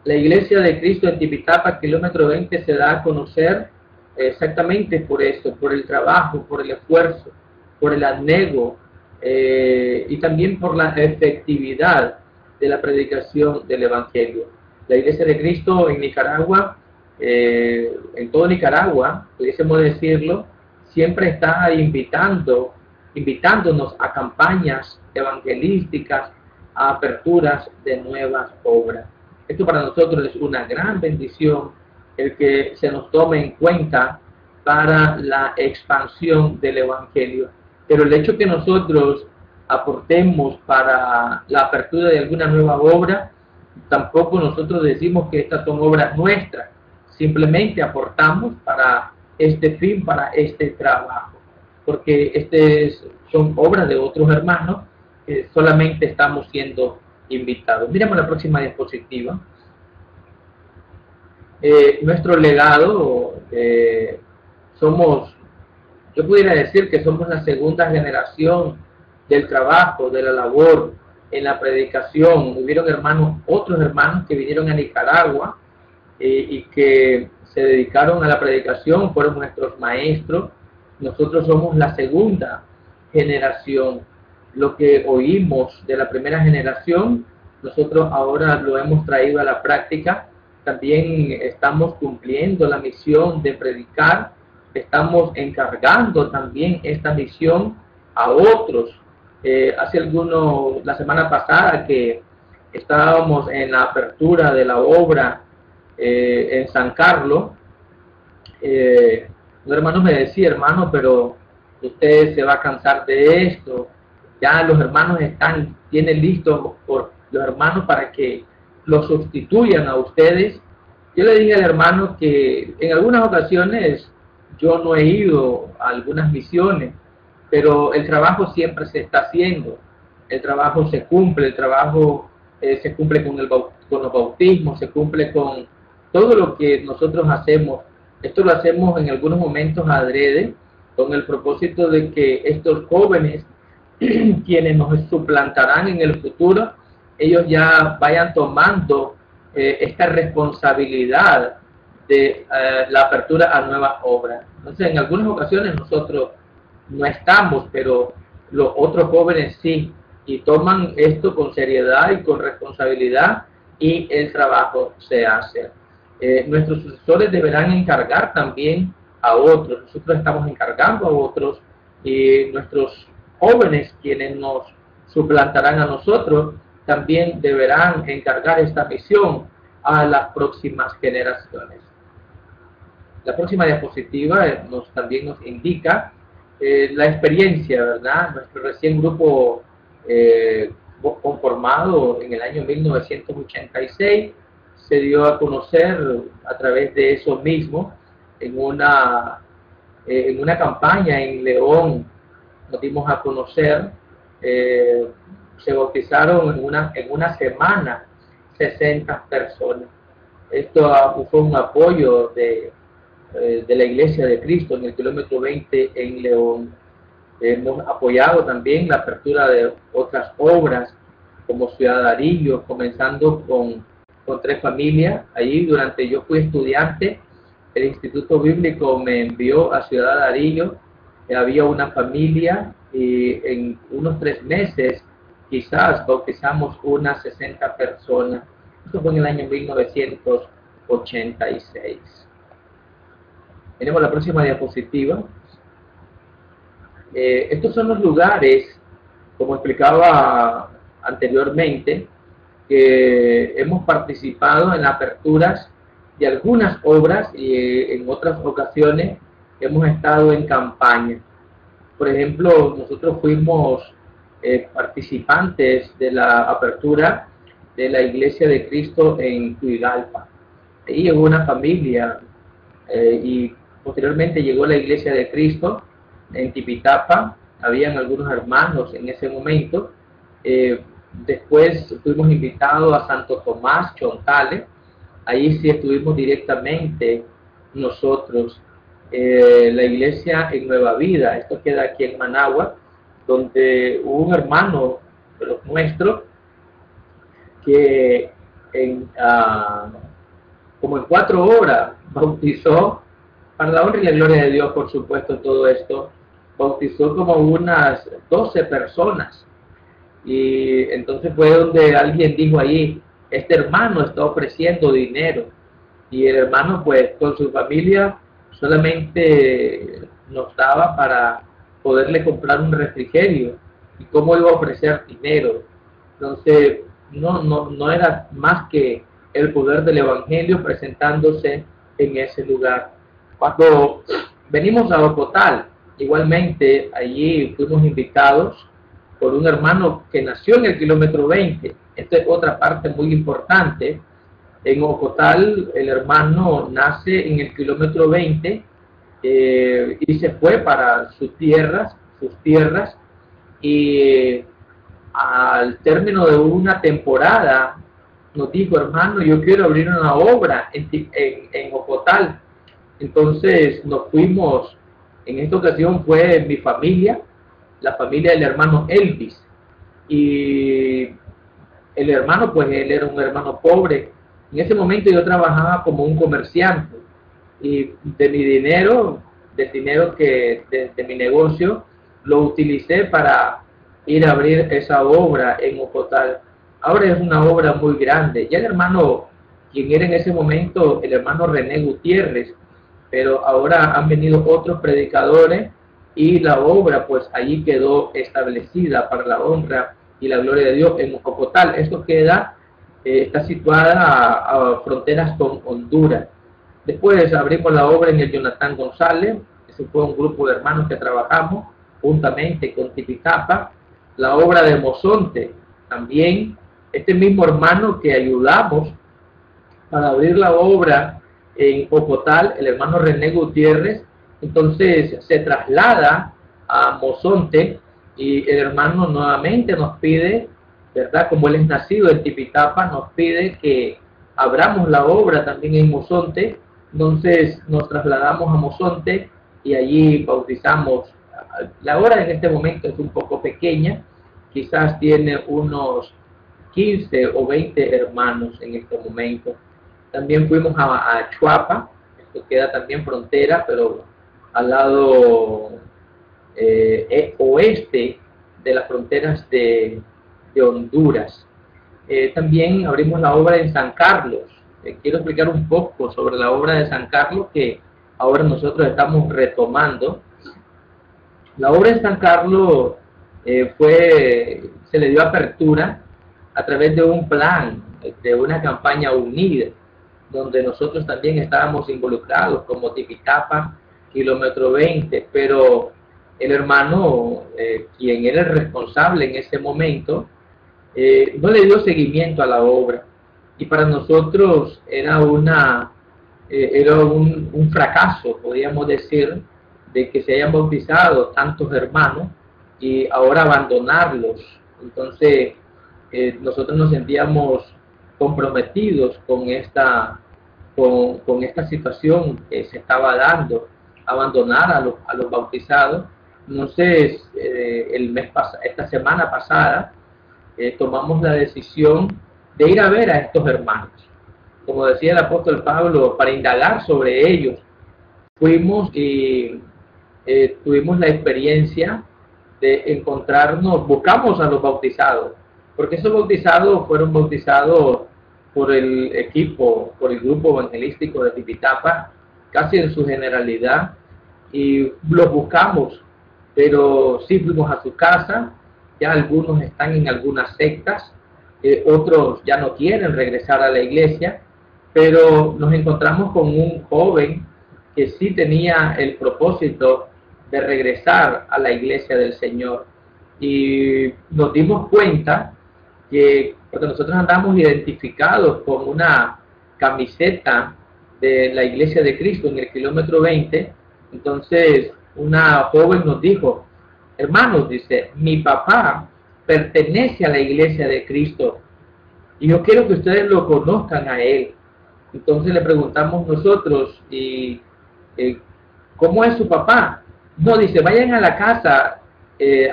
La Iglesia de Cristo en Tipitapa, kilómetro 20, se da a conocer exactamente por eso, por el trabajo, por el esfuerzo, por el anhelo y también por la efectividad de la predicación del Evangelio. La Iglesia de Cristo en Nicaragua, en todo Nicaragua, pudiésemos decirlo, siempre está invitándonos a campañas evangelísticas, a aperturas de nuevas obras. Esto para nosotros es una gran bendición, el que se nos tome en cuenta para la expansión del Evangelio. Pero el hecho que nosotros aportemos para la apertura de alguna nueva obra, tampoco nosotros decimos que estas son obras nuestras, simplemente aportamos para este fin, para este trabajo, porque son obras de otros hermanos que solamente estamos siendo invitados. Miremos la próxima diapositiva. Nuestro legado, yo pudiera decir que somos la segunda generación del trabajo, de la labor en la predicación. Hubieron otros hermanos que vinieron a Nicaragua y que se dedicaron a la predicación, fueron nuestros maestros. Nosotros somos la segunda generación. Lo que oímos de la primera generación nosotros ahora lo hemos traído a la práctica. También estamos cumpliendo la misión de predicar, estamos encargando también esta misión a otros. La semana pasada que estábamos en la apertura de la obra en San Carlos, un hermano me decía, hermano, pero usted se va a cansar de esto, ya los hermanos tienen listos por los hermanos para que los sustituyan a ustedes. Yo le dije al hermano que en algunas ocasiones yo no he ido a algunas misiones, pero el trabajo siempre se está haciendo, el trabajo se cumple, el trabajo se cumple con los bautismos, se cumple con todo lo que nosotros hacemos. Esto lo hacemos en algunos momentos adrede, con el propósito de que estos jóvenes, quienes nos suplantarán en el futuro, ellos ya vayan tomando esta responsabilidad de la apertura a nuevas obras. Entonces, en algunas ocasiones nosotros no estamos, pero los otros jóvenes sí, y toman esto con seriedad y con responsabilidad, y el trabajo se hace. Nuestros sucesores deberán encargar también a otros. Nosotros estamos encargando a otros, y nuestros jóvenes, quienes nos suplantarán a nosotros, también deberán encargar esta misión a las próximas generaciones. La próxima diapositiva también nos indica la experiencia, ¿verdad? Nuestro recién grupo conformado en el año 1986 se dio a conocer a través de eso mismo en una campaña en León. Nos dimos a conocer, se bautizaron en una semana 60 personas. Esto fue un apoyo de la Iglesia de Cristo en el kilómetro 20 en León. Hemos apoyado también la apertura de otras obras como Ciudad Arillo, comenzando con 3 familias. Allí, yo fui estudiante, el Instituto Bíblico me envió a Ciudad Arillo. Había una familia y en unos 3 meses quizás bautizamos unas 60 personas. Esto fue en el año 1986. Tenemos la próxima diapositiva. Estos son los lugares, como explicaba anteriormente, que hemos participado en aperturas de algunas obras, y en otras ocasiones hemos estado en campaña. Por ejemplo, nosotros fuimos participantes de la apertura de la Iglesia de Cristo en Tuigalpa. Ahí llegó una familia y posteriormente llegó la Iglesia de Cristo en Tipitapa. Habían algunos hermanos en ese momento. Después fuimos invitados a Santo Tomás, Chontale. Ahí sí estuvimos directamente nosotros. La iglesia en Nueva Vida, esto queda aquí en Managua, donde hubo un hermano de los nuestros que como en 4 horas bautizó, para la honra y la gloria de Dios, por supuesto, todo esto, bautizó como unas 12 personas. Y entonces fue donde alguien dijo ahí, este hermano está ofreciendo dinero, y el hermano pues con su familia solamente nos daba para poderle comprar un refrigerio, y cómo iba a ofrecer dinero. Entonces no era más que el poder del evangelio presentándose en ese lugar. Cuando venimos a Ocotal, igualmente allí fuimos invitados por un hermano que nació en el kilómetro 20. Esta es otra parte muy importante. En Ocotal el hermano nace en el kilómetro 20 y se fue para sus tierras, y al término de una temporada nos dijo, hermano, yo quiero abrir una obra en Ocotal. Entonces nos fuimos. En esta ocasión fue mi familia, la familia del hermano Elvis, y el hermano, pues él era un hermano pobre. En ese momento yo trabajaba como un comerciante, y de mi dinero, del dinero de mi negocio, lo utilicé para ir a abrir esa obra en Ocotal. Ahora es una obra muy grande. Ya el hermano, quien era en ese momento el hermano René Gutiérrez, pero ahora han venido otros predicadores y la obra pues allí quedó establecida para la honra y la gloria de Dios en Ocotal. Esto queda, está situada a fronteras con Honduras. Después abrimos la obra en el Jonathan González. Ese fue un grupo de hermanos que trabajamos juntamente con Tipitapa. La obra de Mozonte también, este mismo hermano que ayudamos para abrir la obra en Ocotal, el hermano René Gutiérrez, entonces se traslada a Mozonte y el hermano nuevamente nos pide, ¿verdad? Como él es nacido en Tipitapa, nos pide que abramos la obra también en Mozonte. Entonces nos trasladamos a Mozonte y allí bautizamos. La obra en este momento es un poco pequeña, quizás tiene unos 15 o 20 hermanos en este momento. También fuimos a Chuapa, esto queda también frontera, pero al lado oeste de las fronteras de Honduras. También abrimos la obra en San Carlos. Quiero explicar un poco sobre la obra de San Carlos que ahora nosotros estamos retomando. La obra de San Carlos se le dio apertura a través de un plan, de una campaña unida, donde nosotros también estábamos involucrados como Tipitapa, Kilómetro 20, pero el hermano, quien era el responsable en ese momento, no le dio seguimiento a la obra. Y para nosotros era un fracaso, podríamos decir, de que se hayan bautizado tantos hermanos y ahora abandonarlos. Entonces, nosotros nos sentíamos comprometidos con esta situación que se estaba dando, abandonar a los bautizados. Entonces, esta semana pasada, tomamos la decisión de ir a ver a estos hermanos. Como decía el apóstol Pablo, para indagar sobre ellos, fuimos y tuvimos la experiencia de encontrarnos, buscamos a los bautizados, porque esos bautizados fueron bautizados por el equipo, por el grupo evangelístico de Tipitapa, casi en su generalidad, y los buscamos, pero sí fuimos a su casa. Ya algunos están en algunas sectas, otros ya no quieren regresar a la iglesia, pero nos encontramos con un joven que sí tenía el propósito de regresar a la iglesia del Señor, y nos dimos cuenta que, porque nosotros andamos identificados con una camiseta de la Iglesia de Cristo en el Kilómetro 20, entonces una joven nos dijo: hermanos, dice, mi papá pertenece a la Iglesia de Cristo y yo quiero que ustedes lo conozcan a él. Entonces le preguntamos nosotros, ¿y cómo es su papá? No, dice, vayan a la casa,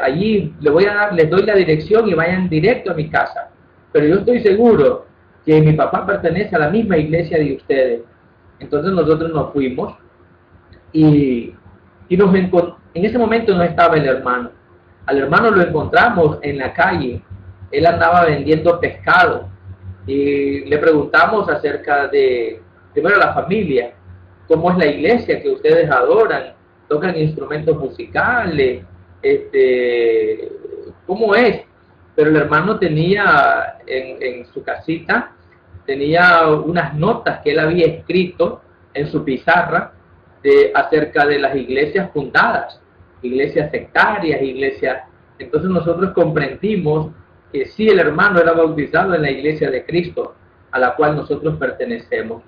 allí les doy la dirección y vayan directo a mi casa. Pero yo estoy seguro que mi papá pertenece a la misma iglesia de ustedes. Entonces nosotros nos fuimos y en ese momento no estaba el hermano. Al hermano lo encontramos en la calle. Él andaba vendiendo pescado y le preguntamos acerca de, primero, la familia, cómo es la iglesia que ustedes adoran, tocan instrumentos musicales, cómo es. Pero el hermano tenía en su casita, tenía unas notas que él había escrito en su pizarra acerca de las iglesias fundadas, iglesias sectarias, iglesias. Entonces nosotros comprendimos que sí, el hermano era bautizado en la iglesia de Cristo, a la cual nosotros pertenecemos.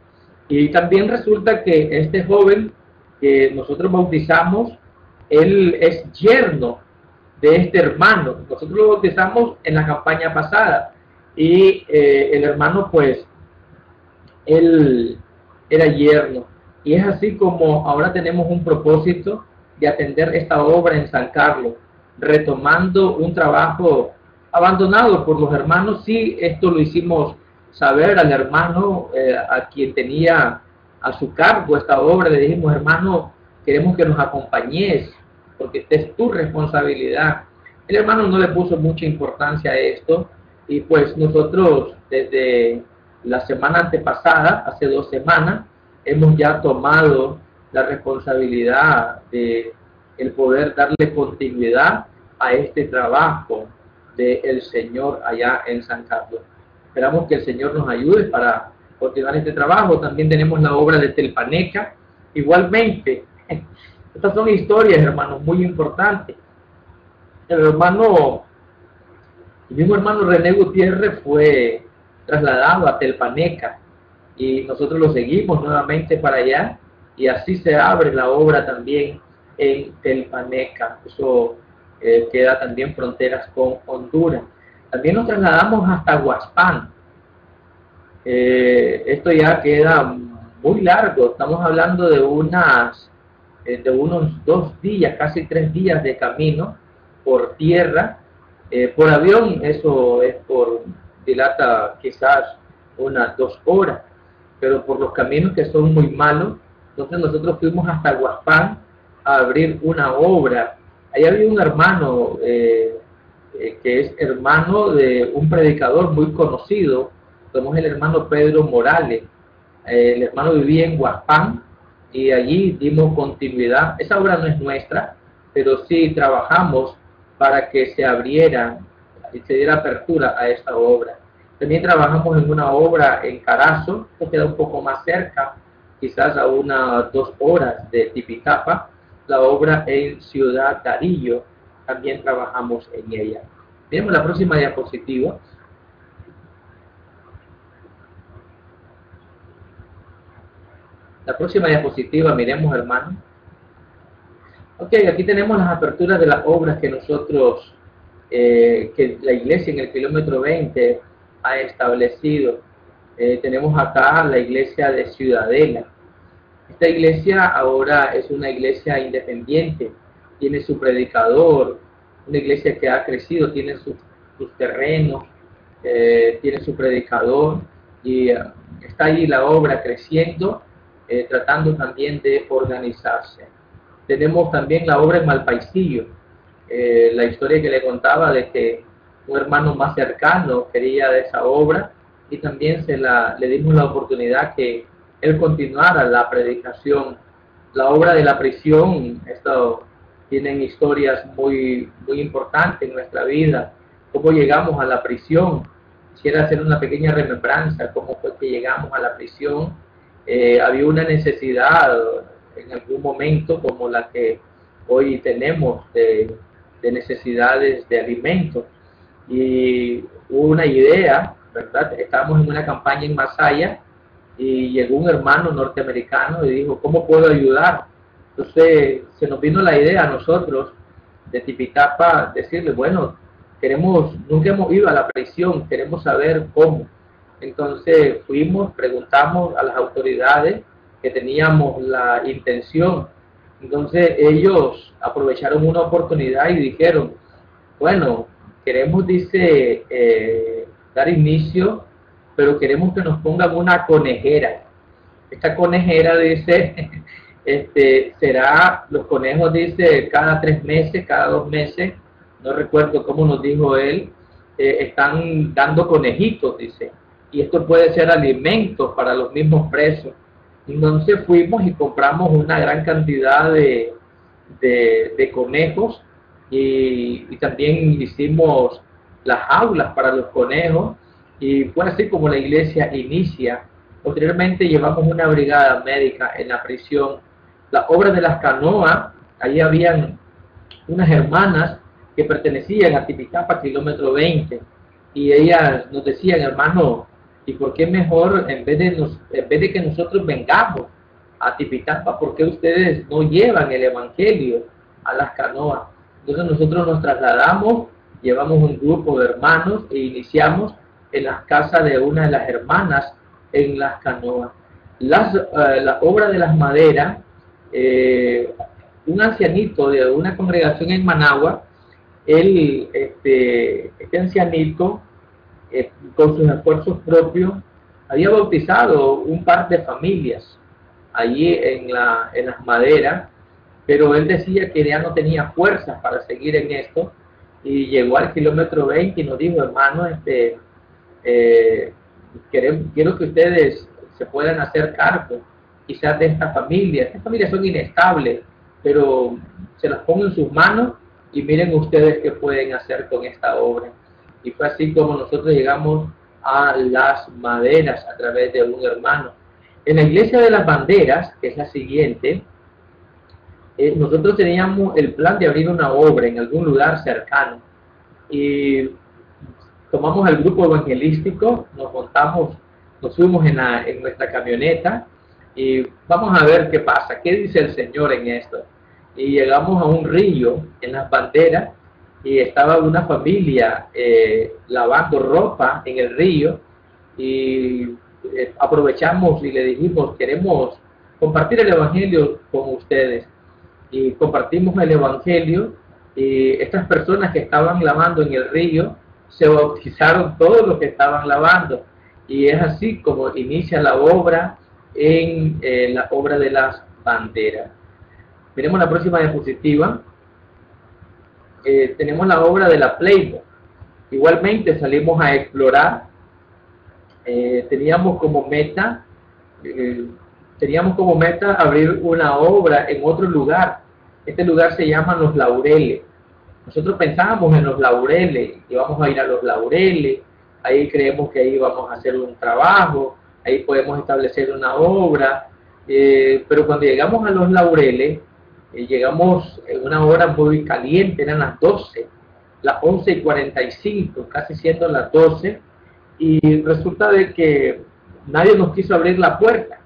Y también resulta que este joven que nosotros bautizamos, él es yerno de este hermano. Nosotros lo bautizamos en la campaña pasada y el hermano, pues, él era yerno. Y es así como ahora tenemos un propósito de atender esta obra en San Carlos, retomando un trabajo abandonado por los hermanos. Sí, esto lo hicimos saber al hermano a quien tenía a su cargo esta obra. Le dijimos: hermano, queremos que nos acompañes, porque esta es tu responsabilidad. El hermano no le puso mucha importancia a esto, Y pues nosotros desde la semana antepasada, hace 2 semanas, hemos ya tomado la responsabilidad de el poder darle continuidad a este trabajo del Señor allá en San Carlos. Esperamos que el Señor nos ayude para continuar este trabajo. También tenemos la obra de Telpaneca. Igualmente, estas son historias, hermanos, muy importantes. El mismo hermano René Gutiérrez fue trasladado a Telpaneca y nosotros lo seguimos nuevamente para allá, y así se abre la obra también en Telpaneca. Eso queda también fronteras con Honduras. También nos trasladamos hasta Huaspán. Esto ya queda muy largo, estamos hablando de unos 2 días, casi 3 días de camino por tierra. Por avión eso es dilata quizás unas 2 horas, pero por los caminos que son muy malos, entonces nosotros fuimos hasta Huaspán a abrir una obra. Ahí había un hermano que es hermano de un predicador muy conocido, somos el hermano Pedro Morales. El hermano vivía en Huaspán y allí dimos continuidad. Esa obra no es nuestra, pero sí trabajamos para que se abriera y se diera apertura a esta obra. También trabajamos en una obra en Carazo, que queda un poco más cerca, quizás a unas 2 horas de Tipitapa. La obra en Ciudad Carillo, también trabajamos en ella. Tenemos la próxima diapositiva. La próxima diapositiva, miremos, hermano. Ok, aquí tenemos las aperturas de las obras que nosotros, que la iglesia en el kilómetro 20 ha establecido. Tenemos acá la iglesia de Ciudadela. Esta iglesia ahora es una iglesia independiente, tiene su predicador, una iglesia que ha crecido, tiene sus terrenos, tiene su predicador, y está allí la obra creciendo, tratando también de organizarse. Tenemos también la obra en Malpaisillo, la historia que le contaba de que un hermano más cercano quería de esa obra, y también le dimos la oportunidad que él continuara la predicación. La obra de la prisión, esto tienen historias muy importantes en nuestra vida. Cómo llegamos a la prisión. Quisiera hacer una pequeña remembranza, cómo fue que llegamos a la prisión. Había una necesidad en algún momento como la que hoy tenemos de necesidades de alimentos, y hubo una idea, ¿verdad? Estábamos en una campaña en Masaya y llegó un hermano norteamericano y dijo, ¿cómo puedo ayudar? Entonces se nos vino la idea a nosotros de Tipitapa decirle, bueno, nunca hemos ido a la prisión, queremos saber cómo. Entonces fuimos, preguntamos a las autoridades que teníamos la intención. Entonces ellos aprovecharon una oportunidad y dijeron, bueno, queremos, dice, dar inicio, pero queremos que nos pongan una conejera. Esta conejera, dice, será, los conejos, dice, cada 3 meses, cada 2 meses, no recuerdo cómo nos dijo él, están dando conejitos, dice, y esto puede ser alimento para los mismos presos. Entonces fuimos y compramos una gran cantidad de conejos, y también hicimos las jaulas para los conejos, y fue así como la iglesia inicia. Posteriormente llevamos una brigada médica en la prisión. La obra de las canoas, ahí habían unas hermanas que pertenecían a Tipitapa, kilómetro 20, y ellas nos decían, hermano, ¿y por qué mejor, en vez de que nosotros vengamos a Tipitapa, por qué ustedes no llevan el evangelio a las canoas? Entonces nosotros nos trasladamos, llevamos un grupo de hermanos e iniciamos en las casas de una de las hermanas en las canoas. La obra de las maderas, un ancianito de una congregación en Managua, este ancianito, con sus esfuerzos propios, había bautizado un par de familias allí en las maderas, pero él decía que ya no tenía fuerzas para seguir en esto, y llegó al kilómetro 20 y nos dijo, hermano, quiero que ustedes se puedan hacer cargo quizás de esta familia. Estas familias son inestables, pero se las pongo en sus manos y miren ustedes qué pueden hacer con esta obra. Y fue así como nosotros llegamos a Las Maderas a través de un hermano. En la iglesia de las Banderas, que es la siguiente, nosotros teníamos el plan de abrir una obra en algún lugar cercano. Y tomamos el grupo evangelístico, nos montamos, nos fuimos en nuestra camioneta y vamos a ver qué pasa, qué dice el Señor en esto. Y llegamos a un río en Las Banderas y estaba una familia lavando ropa en el río y aprovechamos y le dijimos, queremos compartir el evangelio con ustedes. Y compartimos el evangelio y estas personas que estaban lavando en el río se bautizaron todos los que estaban lavando. Y es así como inicia la obra en la obra de Las Banderas. Miremos la próxima diapositiva. Tenemos la obra de la Playboy. Igualmente salimos a explorar. Teníamos como meta abrir una obra en otro lugar. Este lugar se llama Los Laureles. Nosotros pensábamos en Los Laureles, y vamos a ir a Los Laureles, ahí creemos que ahí vamos a hacer un trabajo, ahí podemos establecer una obra, pero cuando llegamos a Los Laureles, llegamos en una hora muy caliente, eran las 12, las 11:45, casi siendo las 12, y resulta de que nadie nos quiso abrir la puerta.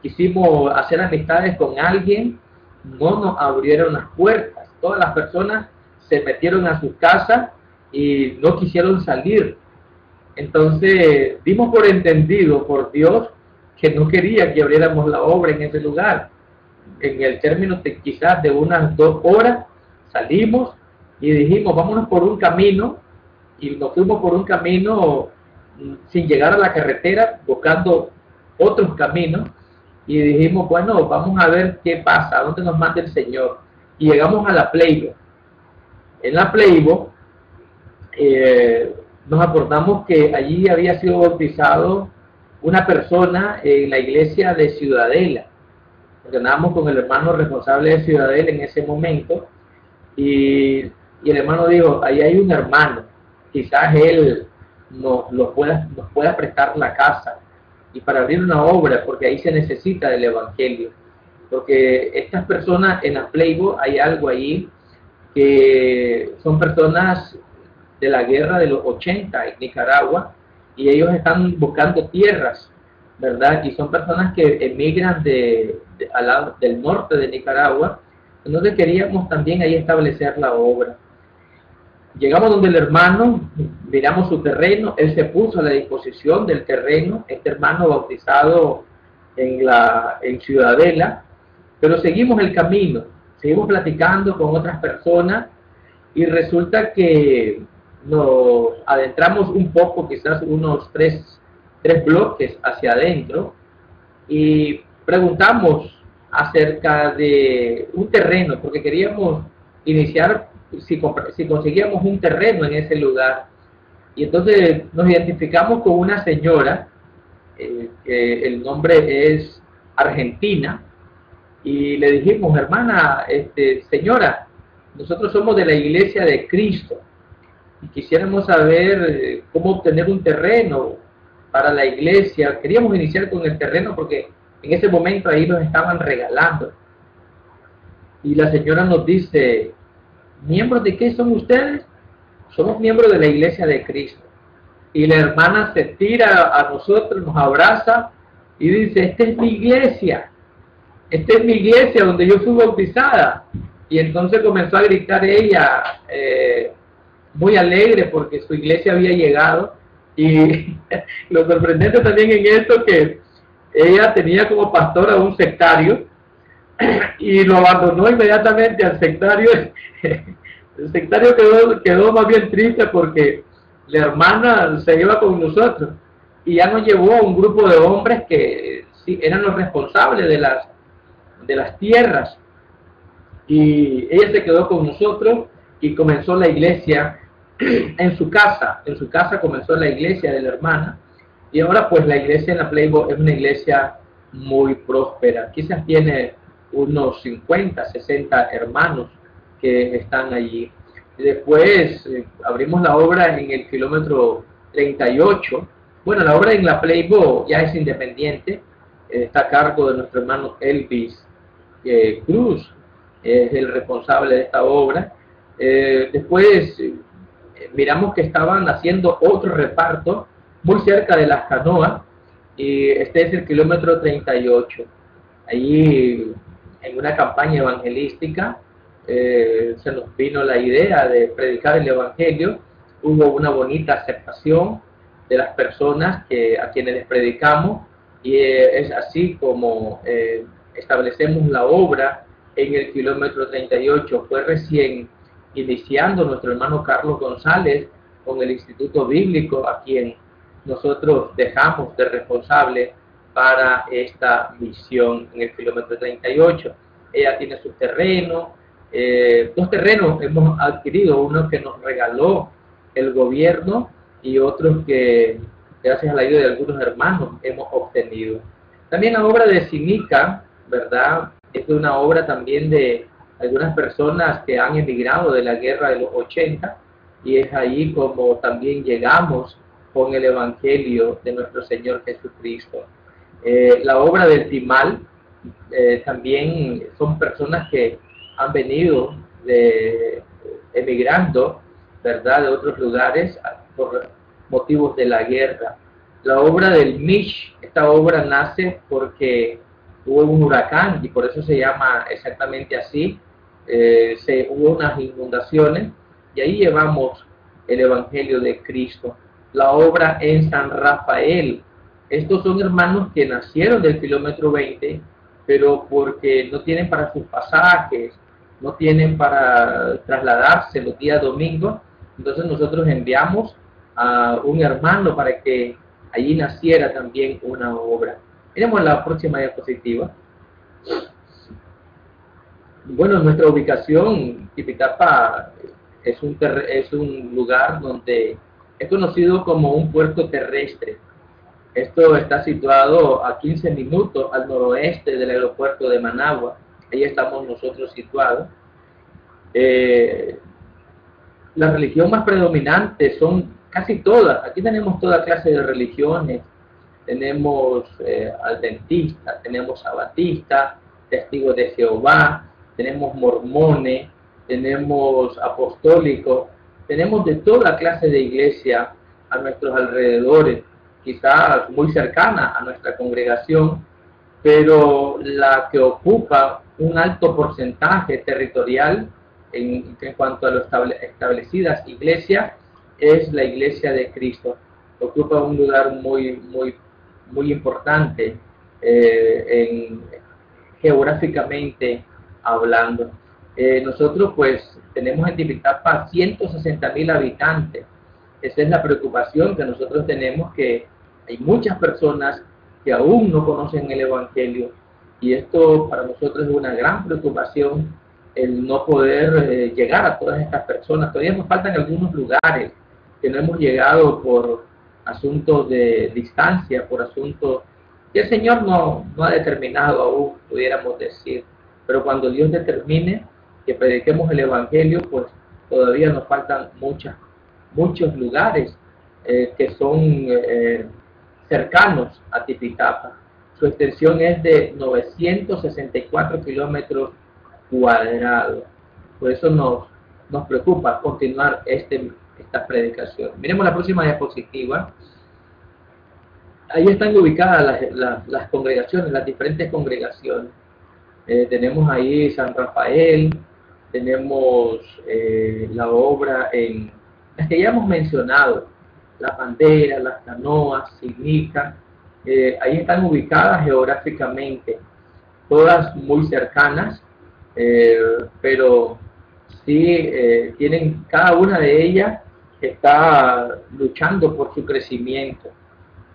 Quisimos hacer amistades con alguien, no nos abrieron las puertas. Todas las personas se metieron a sus casas y no quisieron salir. Entonces dimos por entendido por Dios que no quería que abriéramos la obra en ese lugar. En el término de quizás de unas 2 horas salimos y dijimos vámonos por un camino, y nos fuimos por un camino sin llegar a la carretera, buscando otros caminos, y dijimos, bueno, vamos a ver qué pasa, a dónde nos manda el Señor. Y llegamos a la Playboy. En la Playboy nos acordamos que allí había sido bautizado una persona en la iglesia de Ciudadela. Andábamos con el hermano responsable de Ciudadela en ese momento, y el hermano dijo, ahí hay un hermano, quizás él nos pueda prestar la casa y para abrir una obra, porque ahí se necesita del evangelio, porque estas personas en la Playboy, hay algo ahí que son personas de la guerra de los 80 en Nicaragua, y ellos están buscando tierras, ¿verdad? Y son personas que emigran del norte de Nicaragua. Entonces queríamos también ahí establecer la obra. Llegamos donde el hermano, miramos su terreno, él se puso a la disposición del terreno, este hermano bautizado en Ciudadela, pero seguimos el camino, seguimos platicando con otras personas y resulta que nos adentramos un poco, quizás unos tres bloques hacia adentro, y preguntamos acerca de un terreno, porque queríamos iniciar si conseguíamos un terreno en ese lugar. Y entonces nos identificamos con una señora, que el nombre es Argentina, y le dijimos, hermana, señora, nosotros somos de la Iglesia de Cristo y quisiéramos saber cómo obtener un terreno para la iglesia. Queríamos iniciar con el terreno porque en ese momento ahí nos estaban regalando. Y la señora nos dice, ¿miembros de qué son ustedes? Somos miembros de la Iglesia de Cristo. Y la hermana se tira a nosotros, nos abraza y dice, esta es mi iglesia donde yo fui bautizada. Y entonces comenzó a gritar ella, muy alegre porque su iglesia había llegado. Y lo sorprendente también en esto que ella tenía como pastor a un sectario y lo abandonó inmediatamente al sectario. El sectario quedó más bien triste porque la hermana se iba con nosotros y ya nos llevó a un grupo de hombres que sí, eran los responsables de las tierras, y ella se quedó con nosotros y comenzó la iglesia en su casa comenzó la iglesia de la hermana, y ahora pues la iglesia en la Playboy es una iglesia muy próspera, quizás tiene unos 50, 60 hermanos que están allí. Y después abrimos la obra en el kilómetro 38. Bueno, la obra en la Playboy ya es independiente, está a cargo de nuestro hermano Elvis Cruz, es el responsable de esta obra. Después miramos que estaban haciendo otro reparto muy cerca de Las Canoas, y este es el kilómetro 38. Allí, en una campaña evangelística, se nos vino la idea de predicar el evangelio. Hubo una bonita aceptación de las personas a quienes les predicamos, y es así como establecemos la obra en el kilómetro 38. Fue recién iniciando nuestro hermano Carlos González con el Instituto Bíblico, a quien nosotros dejamos de responsable para esta misión en el kilómetro 38. Ella tiene su terreno, 2 terrenos hemos adquirido, uno que nos regaló el gobierno y otros que, gracias a la ayuda de algunos hermanos, hemos obtenido. También la obra de Sinica, ¿verdad? Es una obra también de algunas personas que han emigrado de la guerra de los 80, y es ahí como también llegamos con el Evangelio de nuestro Señor Jesucristo. La obra del Timal, también son personas que han venido emigrando, ¿verdad?, de otros lugares por motivos de la guerra. La obra del Mish, esta obra nace porque hubo un huracán y por eso se llama exactamente así. Hubo unas inundaciones y ahí llevamos el Evangelio de Cristo. La obra en San Rafael, estos son hermanos que nacieron del kilómetro 20, pero porque no tienen para sus pasajes, no tienen para trasladarse los días domingos, entonces nosotros enviamos a un hermano para que allí naciera también una obra. Miremos la próxima diapositiva. Bueno, nuestra ubicación, Tipitapa, es un lugar donde es conocido como un puerto terrestre. Esto está situado a 15 minutos al noroeste del aeropuerto de Managua. Ahí estamos nosotros situados. La religión más predominante son casi todas. Aquí tenemos toda clase de religiones. Tenemos adventistas, tenemos sabatistas, testigos de Jehová, tenemos mormones, tenemos apostólicos, tenemos de toda clase de iglesia a nuestros alrededores, quizás muy cercana a nuestra congregación, pero la que ocupa un alto porcentaje territorial en cuanto a lo establecidas iglesias es la Iglesia de Cristo. Ocupa un lugar muy importante geográficamente hablando. Nosotros pues tenemos en Tipitapa 160,000 habitantes. Esa es la preocupación que nosotros tenemos, que hay muchas personas que aún no conocen el Evangelio, y esto para nosotros es una gran preocupación, el no poder llegar a todas estas personas. Todavía nos faltan algunos lugares que no hemos llegado por asuntos de distancia, por asuntos que el Señor no ha determinado aún, pudiéramos decir. Pero cuando Dios determine que prediquemos el Evangelio, pues todavía nos faltan muchos lugares que son cercanos a Tipitapa. Su extensión es de 964 kilómetros cuadrados. Por eso nos preocupa continuar esta predicación. Miremos la próxima diapositiva. Ahí están ubicadas las congregaciones, las diferentes congregaciones. Tenemos ahí San Rafael, tenemos la obra en las que ya hemos mencionado, La Bandera, Las Canoas, Sinica. Ahí están ubicadas geográficamente, todas muy cercanas, pero sí tienen, cada una de ellas está luchando por su crecimiento,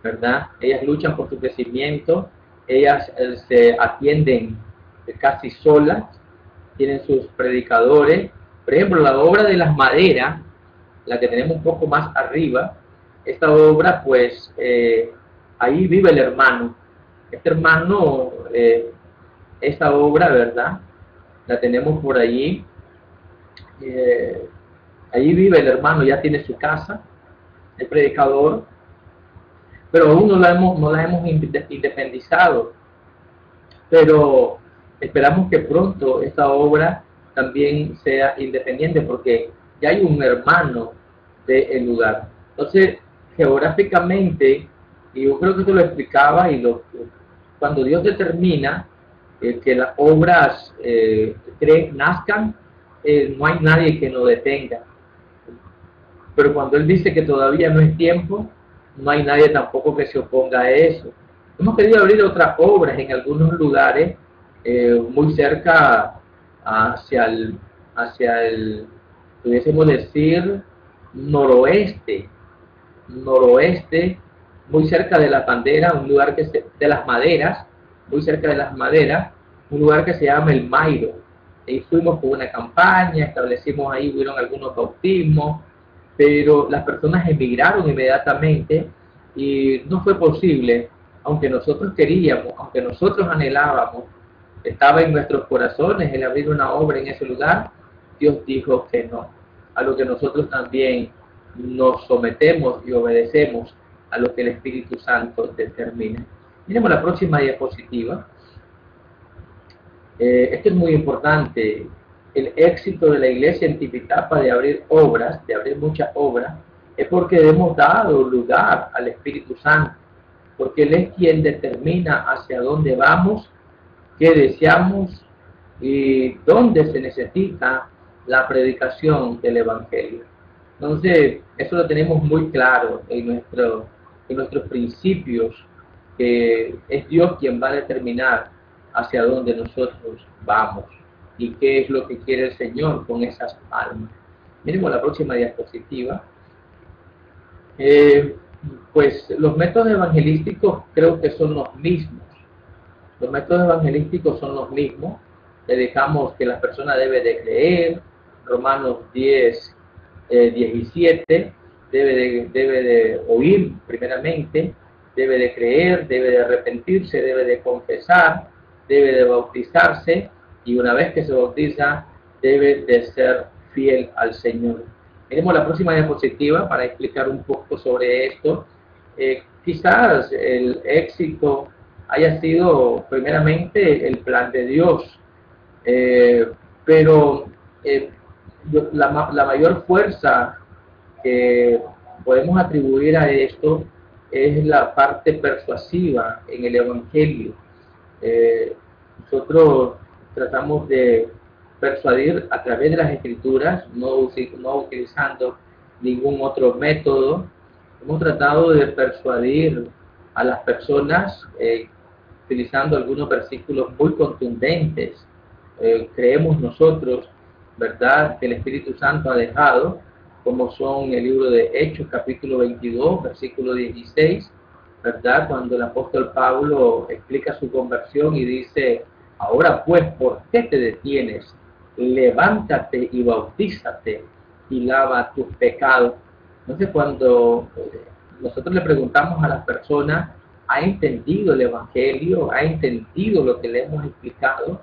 ¿verdad? Ellas luchan por su crecimiento, ellas se atienden casi solas, tienen sus predicadores, Por ejemplo, la obra de las maderas, la que tenemos un poco más arriba, esta obra, pues, ahí vive el hermano. Este hermano, esta obra, ¿verdad? La tenemos por allí. Ahí vive el hermano, ya tiene su casa, el predicador, pero aún no la hemos independizado. Pero esperamos que pronto esta obra también sea independiente, porque ya hay un hermano del lugar. Entonces, geográficamente, y yo creo que esto lo explicaba, cuando Dios determina que las obras nazcan, no hay nadie que nos detenga. Pero cuando Él dice que todavía no es tiempo, no hay nadie tampoco que se oponga a eso. Hemos querido abrir otras obras en algunos lugares muy cerca hacia el, pudiésemos decir, noroeste, muy cerca de la bandera, un lugar de las maderas, muy cerca de las maderas, un lugar que se llama El Mairo. Ahí fuimos por una campaña, establecimos ahí, hubieron algunos bautismos, pero las personas emigraron inmediatamente y no fue posible, aunque nosotros queríamos, aunque nosotros anhelábamos, estaba en nuestros corazones el abrir una obra en ese lugar. Dios dijo que no, a lo que nosotros también nos sometemos y obedecemos a lo que el Espíritu Santo determina. Miremos la próxima diapositiva. Esto es muy importante. El éxito de la iglesia en Tipitapa de abrir obras, de abrir muchas obras, es porque hemos dado lugar al Espíritu Santo, porque Él es quien determina hacia dónde vamos, qué deseamos y dónde se necesita la predicación del Evangelio. Entonces, eso lo tenemos muy claro en nuestros principios, que es Dios quien va a determinar hacia dónde nosotros vamos y qué es lo que quiere el Señor con esas almas. Miremos la próxima diapositiva. Pues los métodos evangelísticos creo que son los mismos. Los métodos evangelísticos son los mismos. Dedicamos que la persona debe de creer, Romanos 10, 17, debe de oír primeramente, debe de creer, debe de arrepentirse, debe de confesar, debe de bautizarse, y una vez que se bautiza, debe de ser fiel al Señor. Miremos la próxima diapositiva para explicar un poco sobre esto. Quizás el éxito haya sido primeramente el plan de Dios, pero la mayor fuerza que podemos atribuir a esto es la parte persuasiva en el Evangelio. Nosotros tratamos de persuadir a través de las Escrituras, no utilizando ningún otro método. Hemos tratado de persuadir a las personas utilizando algunos versículos muy contundentes. Creemos nosotros, ¿verdad?, que el Espíritu Santo ha dejado, como son el libro de Hechos, capítulo 22, versículo 16, ¿verdad?, cuando el apóstol Pablo explica su conversión y dice: ahora pues, ¿por qué te detienes? Levántate y bautízate y lava tus pecados. Entonces, cuando nosotros le preguntamos a las personas, ¿ha entendido el Evangelio? ¿Ha entendido lo que le hemos explicado?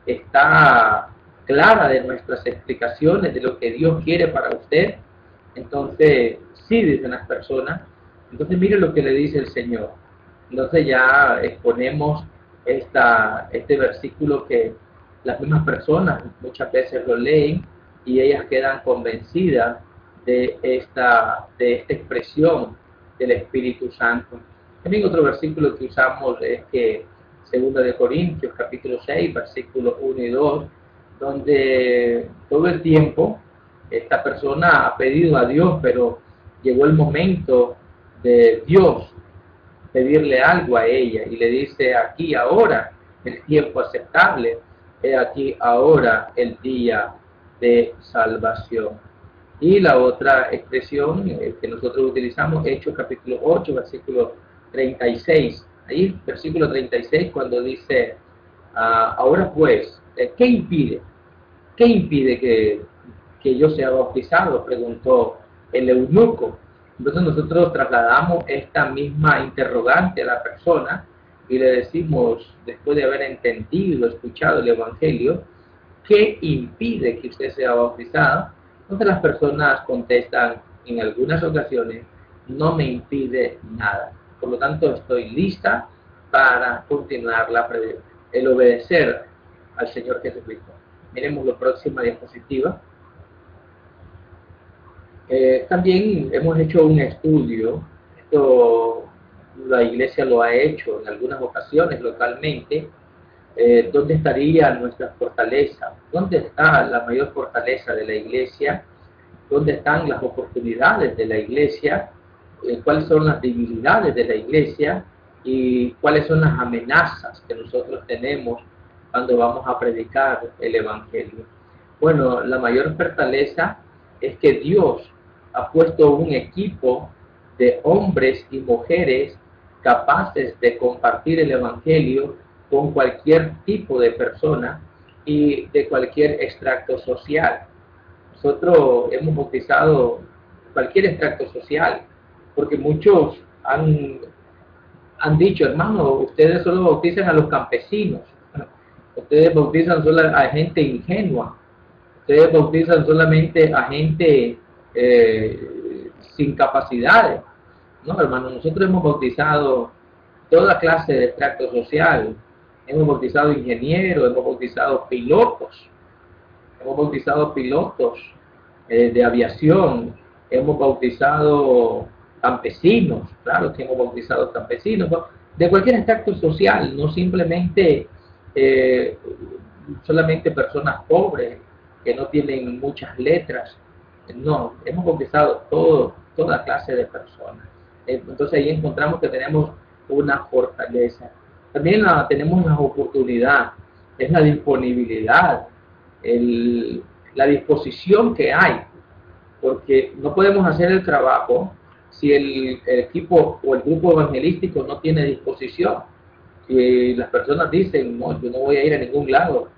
¿Está clara de nuestras explicaciones de lo que Dios quiere para usted? Entonces, sí, dicen las personas. Entonces, mire lo que le dice el Señor. Entonces ya exponemos este versículo que las mismas personas muchas veces lo leen y ellas quedan convencidas de esta expresión del Espíritu Santo. También otro versículo que usamos es que 2 de Corintios, capítulo 6, versículos 1 y 2, donde todo el tiempo esta persona ha pedido a Dios, pero llegó el momento de Dios pedirle algo a ella y le dice: aquí ahora el tiempo aceptable, he aquí ahora el día de salvación. Y la otra expresión que nosotros utilizamos, Hechos capítulo 8, versículo 36. Ahí, versículo 36, cuando dice: ahora pues, ¿qué impide? ¿Qué impide que yo sea bautizado?, preguntó el eunuco. Entonces nosotros trasladamos esta misma interrogante a la persona y le decimos, después de haber entendido, escuchado el Evangelio, ¿qué impide que usted sea bautizado? Entonces las personas contestan en algunas ocasiones, no me impide nada. Por lo tanto, estoy lista para continuar el obedecer al Señor Jesucristo. Miremos la próxima diapositiva. También hemos hecho un estudio, esto la iglesia lo ha hecho en algunas ocasiones localmente, ¿dónde estaría nuestra fortaleza? ¿Dónde está la mayor fortaleza de la iglesia? ¿Dónde están las oportunidades de la iglesia? ¿Cuáles son las debilidades de la iglesia? ¿Y cuáles son las amenazas que nosotros tenemos cuando vamos a predicar el Evangelio? Bueno, la mayor fortaleza es que Dios ha puesto un equipo de hombres y mujeres capaces de compartir el Evangelio con cualquier tipo de persona y de cualquier extracto social. Nosotros hemos bautizado cualquier extracto social, porque muchos han dicho, hermano, ustedes solo bautizan a los campesinos, ustedes bautizan solo a gente ingenua, ustedes bautizan solamente a gente sin capacidades. No, hermano, nosotros hemos bautizado toda clase de extracto social. Hemos bautizado ingenieros, hemos bautizado pilotos de aviación, hemos bautizado campesinos, claro que hemos bautizado campesinos, de cualquier extracto social, no simplemente solamente personas pobres que no tienen muchas letras. No, hemos bautizado toda clase de personas. Entonces ahí encontramos que tenemos una fortaleza. También tenemos una oportunidad, es la disponibilidad, la disposición que hay, porque no podemos hacer el trabajo si el equipo o el grupo evangelístico no tiene disposición. Y las personas dicen, no, yo no voy a ir a ningún lado,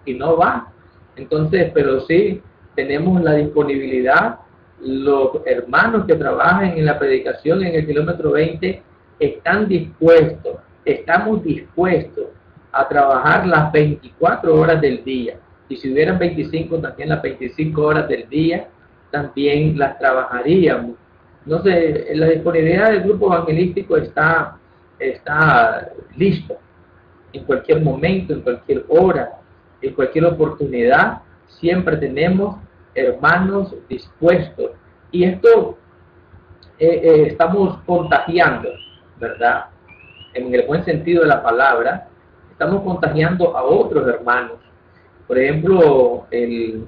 y no va. Entonces, pero sí tenemos la disponibilidad. Los hermanos que trabajan en la predicación en el kilómetro 20 están dispuestos, estamos dispuestos a trabajar las 24 horas del día. Y si hubieran 25, también las 25 horas del día, también las trabajaríamos. No sé, la disponibilidad del grupo evangelístico está listo. En cualquier momento, en cualquier hora, en cualquier oportunidad, siempre tenemos hermanos dispuestos. Y esto estamos contagiando, ¿verdad? En el buen sentido de la palabra, estamos contagiando a otros hermanos. Por ejemplo, el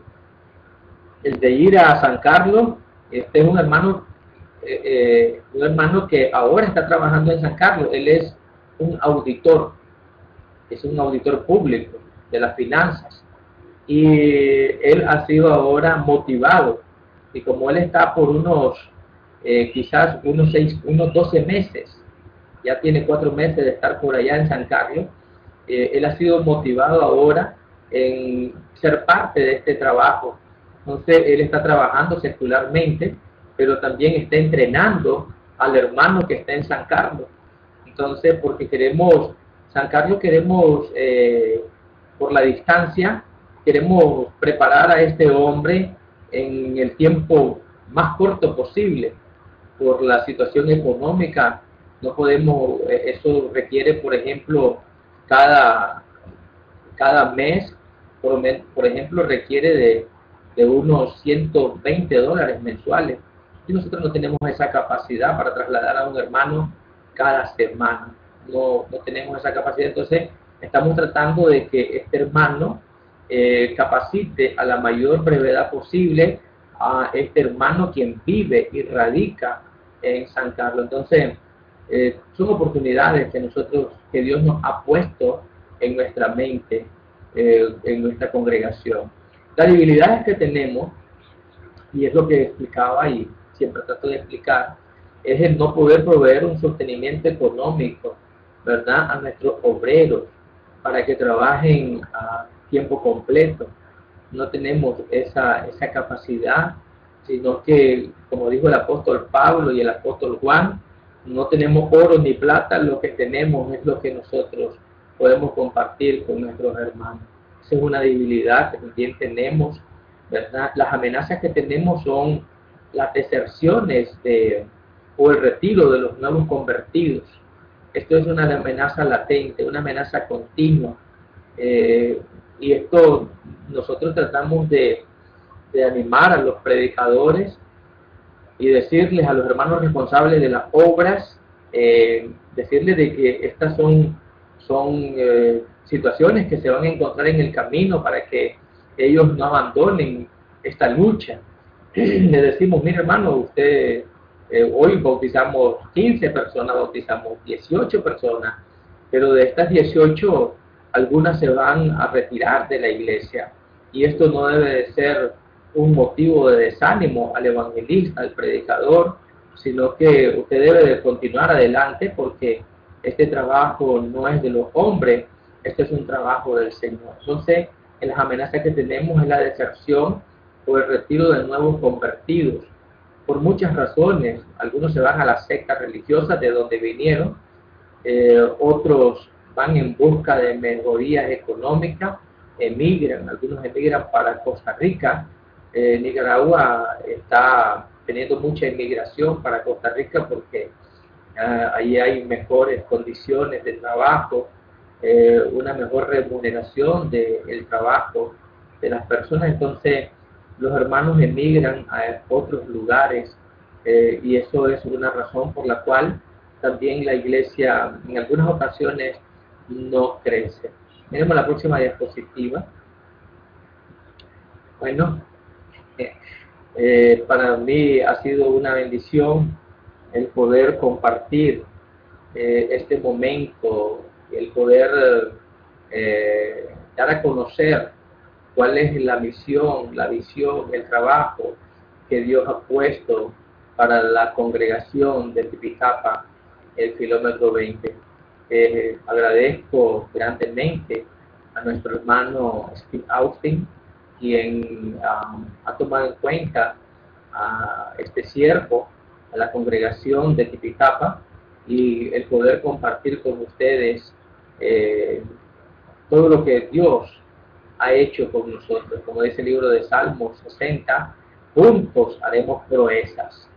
de ir a San Carlos, este es un hermano que ahora está trabajando en San Carlos. Él es un auditor público de las finanzas, y él ha sido ahora motivado, y como él está por quizás unos 12 meses, ya tiene 4 meses de estar por allá en San Carlos, él ha sido motivado ahora en ser parte de este trabajo. Entonces él está trabajando secularmente, pero también está entrenando al hermano que está en San Carlos. Entonces, porque San Carlos queremos, por la distancia, queremos preparar a este hombre en el tiempo más corto posible. Por la situación económica, no podemos, eso requiere, por ejemplo, cada mes, por ejemplo, requiere de unos $120 mensuales. Y nosotros no tenemos esa capacidad para trasladar a un hermano cada semana. No tenemos esa capacidad. Entonces, estamos tratando de que este hermano capacite a la mayor brevedad posible a este hermano quien vive y radica en San Carlos. Entonces, son oportunidades que Dios nos ha puesto en nuestra mente, en nuestra congregación. Las debilidades que tenemos, y es lo que explicaba y siempre trato de explicar, es el no poder proveer un sostenimiento económico, ¿verdad?, a nuestros obreros para que trabajen a tiempo completo. no tenemos esa capacidad, sino que, como dijo el apóstol Pablo y el apóstol Juan, no tenemos oro ni plata, lo que tenemos es lo que nosotros podemos compartir con nuestros hermanos. Esa es una debilidad que también tenemos, ¿verdad? Las amenazas que tenemos son las deserciones o el retiro de los nuevos convertidos. Esto es una amenaza latente, una amenaza continua. Y esto nosotros tratamos de animar a los predicadores y decirles a los hermanos responsables de las obras, decirles de que estas son situaciones que se van a encontrar en el camino para que ellos no abandonen esta lucha. Le decimos, mire hermano, usted hoy bautizamos 15 personas, bautizamos 18 personas, pero de estas 18, algunas se van a retirar de la iglesia. Y esto no debe de ser un motivo de desánimo al evangelista, al predicador, sino que usted debe de continuar adelante porque este trabajo no es de los hombres, este es un trabajo del Señor. Entonces, en las amenazas que tenemos es la deserción o el retiro de nuevos convertidos, por muchas razones. Algunos se van a las sectas religiosas de donde vinieron, otros van en busca de mejorías económicas, emigran, algunos emigran para Costa Rica. Nicaragua está teniendo mucha inmigración para Costa Rica porque ahí hay mejores condiciones de trabajo, una mejor remuneración del trabajo de las personas. Entonces los hermanos emigran a otros lugares y eso es una razón por la cual también la iglesia en algunas ocasiones no crece. Miremos la próxima diapositiva. Bueno, para mí ha sido una bendición el poder compartir este momento, el poder dar a conocer cuál es la misión, la visión, el trabajo que Dios ha puesto para la congregación de Tipitapa, el kilómetro 20. Agradezco grandemente a nuestro hermano Steve Austin, quien ha tomado en cuenta a este siervo, a la congregación de Tipitapa, y el poder compartir con ustedes todo lo que Dios ha hecho con nosotros. Como dice el libro de Salmos 60, juntos haremos proezas.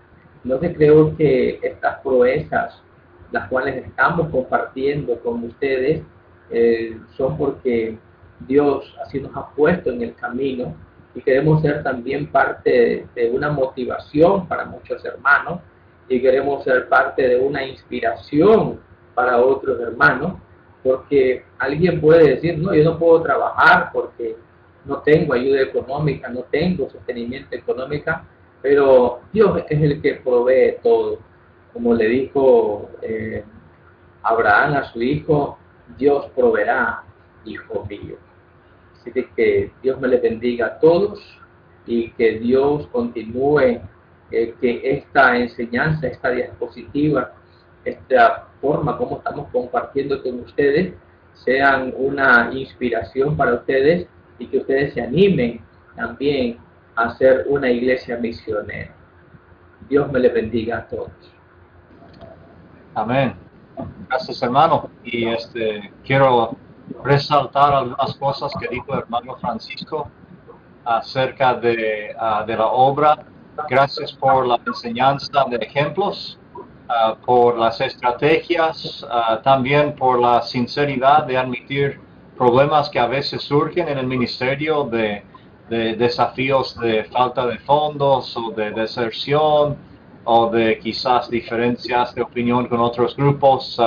Entonces creo que estas proezas, las cuales estamos compartiendo con ustedes, son porque Dios así nos ha puesto en el camino y queremos ser también parte de una motivación para muchos hermanos y queremos ser parte de una inspiración para otros hermanos, porque alguien puede decir, no, yo no puedo trabajar porque no tengo ayuda económica, no tengo sostenimiento económico, pero Dios es el que provee todo. Como le dijo Abraham a su hijo, Dios proveerá, hijo mío. Así que Dios me les bendiga a todos y que Dios continúe que esta enseñanza, esta diapositiva, esta forma como estamos compartiendo con ustedes, sean una inspiración para ustedes y que ustedes se animen también a ser una iglesia misionera. Dios me les bendiga a todos. Amén. Gracias, hermano. Y quiero resaltar algunas cosas que dijo el hermano Francisco acerca de la obra. Gracias por la enseñanza de ejemplos, por las estrategias, también por la sinceridad de admitir problemas que a veces surgen en el ministerio, de desafíos de falta de fondos o de deserción o de quizás diferencias de opinión con otros grupos.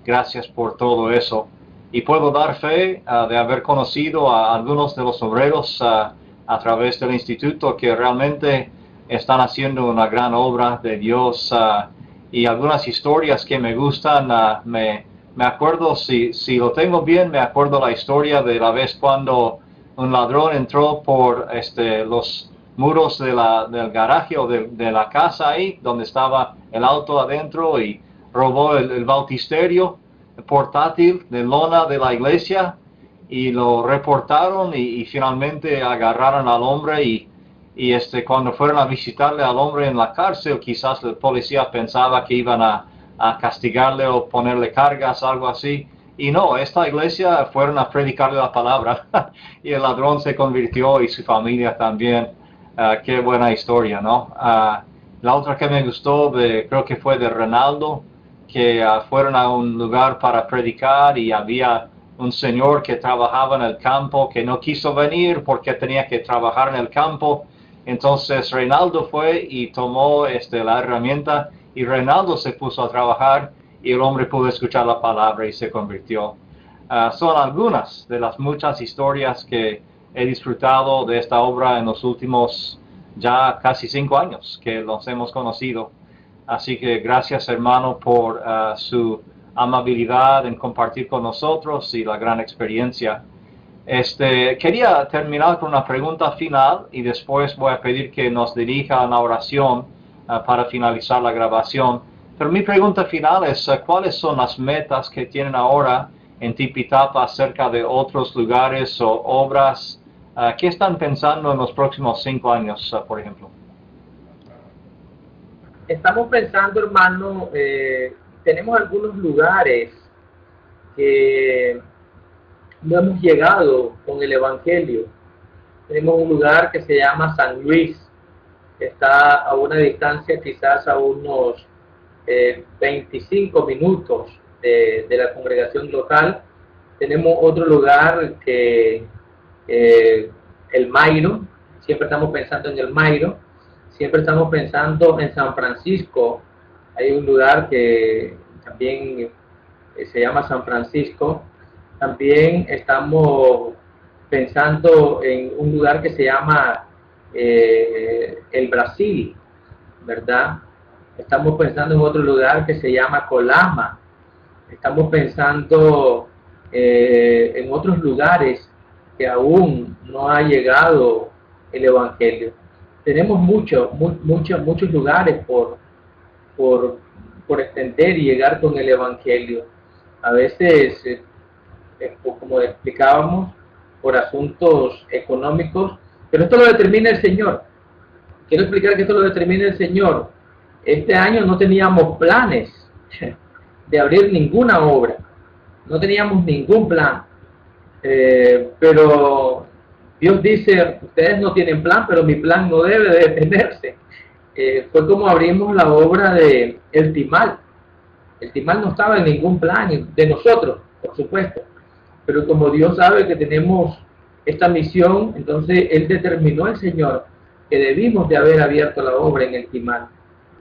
Gracias por todo eso. Y puedo dar fe de haber conocido a algunos de los obreros a través del instituto que realmente están haciendo una gran obra de Dios, y algunas historias que me gustan. Me acuerdo, si lo tengo bien, me acuerdo la historia de la vez cuando un ladrón entró por los muros del garaje o de la casa ahí, donde estaba el auto adentro, y robó el bautisterio portátil de lona de la iglesia. y lo reportaron y finalmente agarraron al hombre y cuando fueron a visitarle al hombre en la cárcel, quizás el policía pensaba que iban a castigarle o ponerle cargas, algo así. Y no, esta iglesia fueron a predicarle la palabra y el ladrón se convirtió y su familia también. Qué buena historia, ¿no? La otra que me gustó, creo que fue de Ronaldo, que fueron a un lugar para predicar y había un señor que trabajaba en el campo que no quiso venir porque tenía que trabajar en el campo. Entonces Reinaldo fue y tomó la herramienta y Reinaldo se puso a trabajar y el hombre pudo escuchar la palabra y se convirtió. Son algunas de las muchas historias que he disfrutado de esta obra en los últimos ya casi 5 años que los hemos conocido. Así que gracias, hermano, por su amabilidad en compartir con nosotros y la gran experiencia. Quería terminar con una pregunta final y después voy a pedir que nos dirija a la oración para finalizar la grabación. Pero mi pregunta final es, ¿cuáles son las metas que tienen ahora en Tipitapa acerca de otros lugares o obras? ¿Qué están pensando en los próximos 5 años, por ejemplo? Estamos pensando, hermano, tenemos algunos lugares que no hemos llegado con el Evangelio. Tenemos un lugar que se llama San Luis, que está a una distancia quizás a unos 25 minutos de la congregación local. Tenemos otro lugar que el Mairo, siempre estamos pensando en el Mairo, siempre estamos pensando en San Francisco. Hay un lugar que también se llama San Francisco. También estamos pensando en un lugar que se llama el Brasil, ¿verdad? Estamos pensando en otro lugar que se llama Colama. Estamos pensando en otros lugares que aún no ha llegado el Evangelio. Tenemos muchos lugares por extender y llegar con el Evangelio. A veces, como explicábamos, por asuntos económicos, pero esto lo determina el Señor. Quiero explicar que esto lo determina el Señor. Este año no teníamos planes de abrir ninguna obra, no teníamos ningún plan, pero Dios dice, ustedes no tienen plan, pero mi plan no debe de detenerse. Fue como abrimos la obra de El Timal. El Timal no estaba en ningún plan de nosotros, por supuesto, pero como Dios sabe que tenemos esta misión, entonces Él determinó, el Señor, que debimos de haber abierto la obra en El Timal,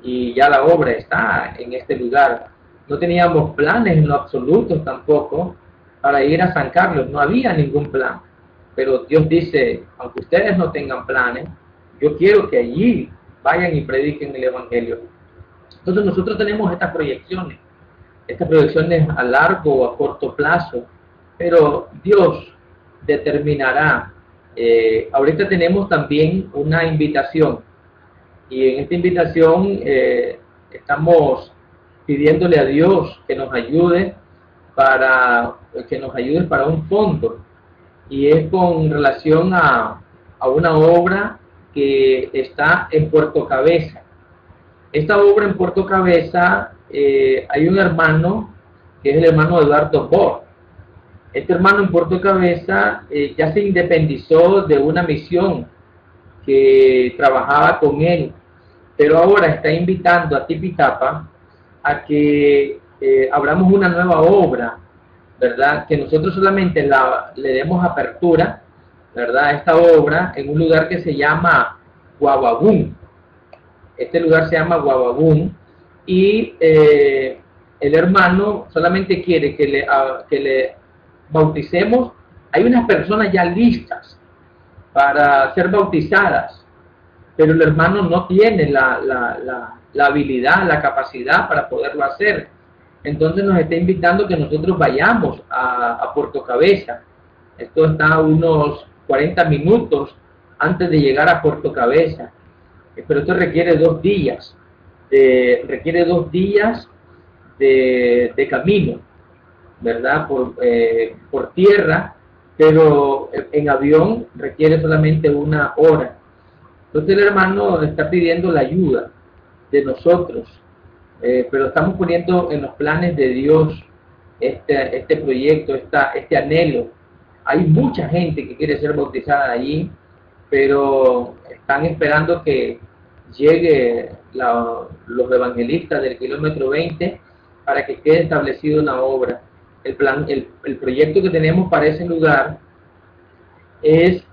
y ya la obra está en este lugar. No teníamos planes en lo absoluto tampoco para ir a San Carlos, no había ningún plan, pero Dios dice, aunque ustedes no tengan planes, yo quiero que allí vayan y prediquen el Evangelio. Entonces nosotros tenemos estas proyecciones a largo o a corto plazo, pero Dios determinará. Ahorita tenemos también una invitación, y en esta invitación estamos pidiéndole a Dios que nos ayude para un fondo, y es con relación a una obra que está en Puerto Cabeza. Esta obra en Puerto Cabeza, hay un hermano que es el hermano Eduardo Bor. Este hermano en Puerto Cabeza ya se independizó de una misión que trabajaba con él, pero ahora está invitando a Tipitapa a que abramos una nueva obra, ¿verdad? Que nosotros solamente le demos apertura, ¿verdad? A esta obra en un lugar que se llama Guababún. Este lugar se llama Guababún, y el hermano solamente quiere que le bauticemos. Hay unas personas ya listas para ser bautizadas, pero el hermano no tiene la habilidad, la capacidad para poderlo hacer. Entonces nos está invitando que nosotros vayamos a Puerto Cabeza. Esto está a unos 40 minutos antes de llegar a Puerto Cabeza, pero esto requiere 2 días, de camino, ¿verdad? Por tierra, pero en avión requiere solamente 1 hora. Entonces el hermano está pidiendo la ayuda de nosotros, pero estamos poniendo en los planes de Dios este proyecto, este anhelo. Hay mucha gente que quiere ser bautizada allí, pero están esperando que llegue los evangelistas del kilómetro 20 para que quede establecido una obra. El proyecto que tenemos para ese lugar es,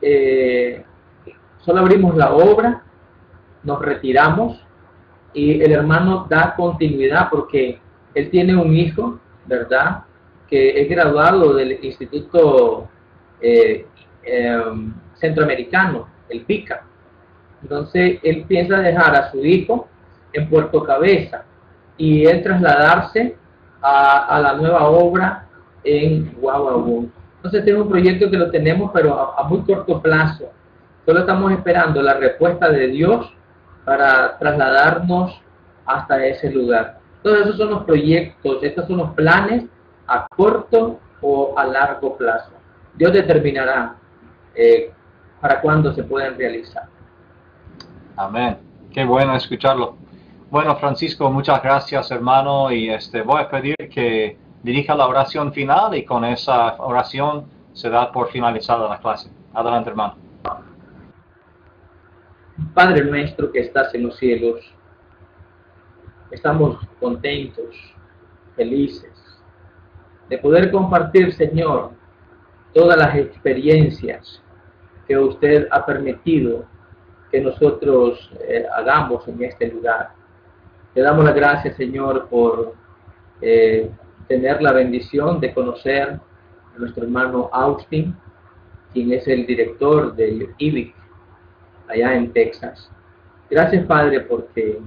solo abrimos la obra, nos retiramos y el hermano da continuidad porque él tiene un hijo, ¿verdad?, que es graduado del Instituto Centroamericano, el PICA. Entonces él piensa dejar a su hijo en Puerto Cabeza y él trasladarse a la nueva obra en Guaguabú. Entonces este es un proyecto que lo tenemos pero a muy corto plazo. Solo estamos esperando la respuesta de Dios para trasladarnos hasta ese lugar. Entonces esos son los proyectos, estos son los planes a corto o a largo plazo. Dios determinará para cuándo se pueden realizar. Amén. Qué bueno escucharlo. Bueno, Francisco, muchas gracias, hermano, y voy a pedir que dirija la oración final y con esa oración se da por finalizada la clase. Adelante, hermano. Padre nuestro que estás en los cielos, estamos contentos, felices de poder compartir, Señor, todas las experiencias que usted ha permitido que nosotros hagamos en este lugar. Te damos las gracias, Señor, por tener la bendición de conocer a nuestro hermano Austin, quien es el director del IBIC allá en Texas. Gracias, Padre, porque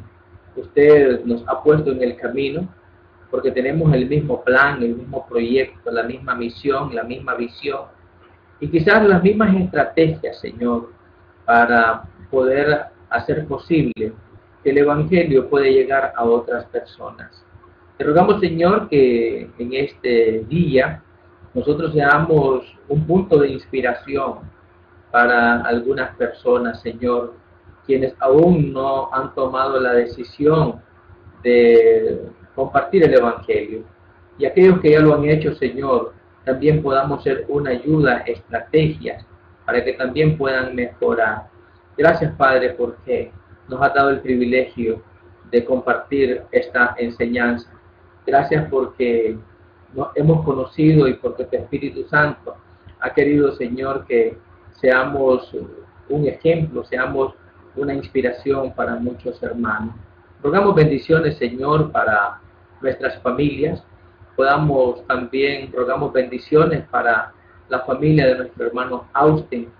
usted nos ha puesto en el camino, porque tenemos el mismo plan, el mismo proyecto, la misma misión, la misma visión y quizás las mismas estrategias, Señor, para poder hacer posible que el Evangelio pueda llegar a otras personas. Te rogamos, Señor, que en este día nosotros seamos un punto de inspiración para algunas personas, Señor, quienes aún no han tomado la decisión de compartir el Evangelio. Y aquellos que ya lo han hecho, Señor, también podamos ser una ayuda, estrategias, para que también puedan mejorar. Gracias, Padre, porque nos has dado el privilegio de compartir esta enseñanza. Gracias porque nos hemos conocido y porque tu Espíritu Santo ha querido, Señor, que seamos un ejemplo, seamos una inspiración para muchos hermanos. Rogamos bendiciones, Señor, para nuestras familias. Rogamos bendiciones para la familia de nuestro hermano Austin.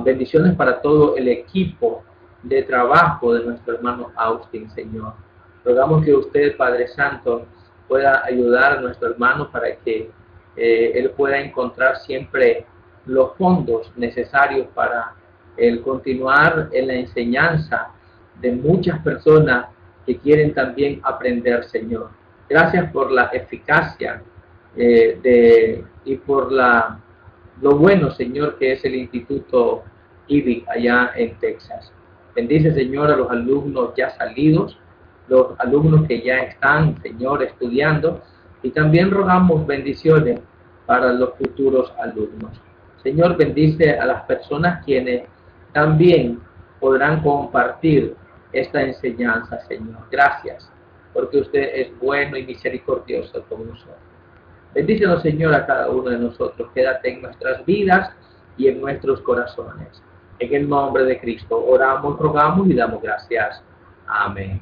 Bendiciones para todo el equipo de trabajo de nuestro hermano Austin, Señor. Rogamos que usted, Padre Santo, pueda ayudar a nuestro hermano para que él pueda encontrar siempre los fondos necesarios para el continuar en la enseñanza de muchas personas que quieren también aprender, Señor. Gracias por la eficacia y por lo bueno, Señor, que es el Instituto IBIC allá en Texas. Bendice, Señor, a los alumnos ya salidos, los alumnos que ya están, Señor, estudiando, y también rogamos bendiciones para los futuros alumnos. Señor, bendice a las personas quienes también podrán compartir esta enseñanza, Señor. Gracias, porque usted es bueno y misericordioso con nosotros. Bendícenos, Señor, a cada uno de nosotros. Quédate en nuestras vidas y en nuestros corazones. En el nombre de Cristo oramos, rogamos y damos gracias. Amén.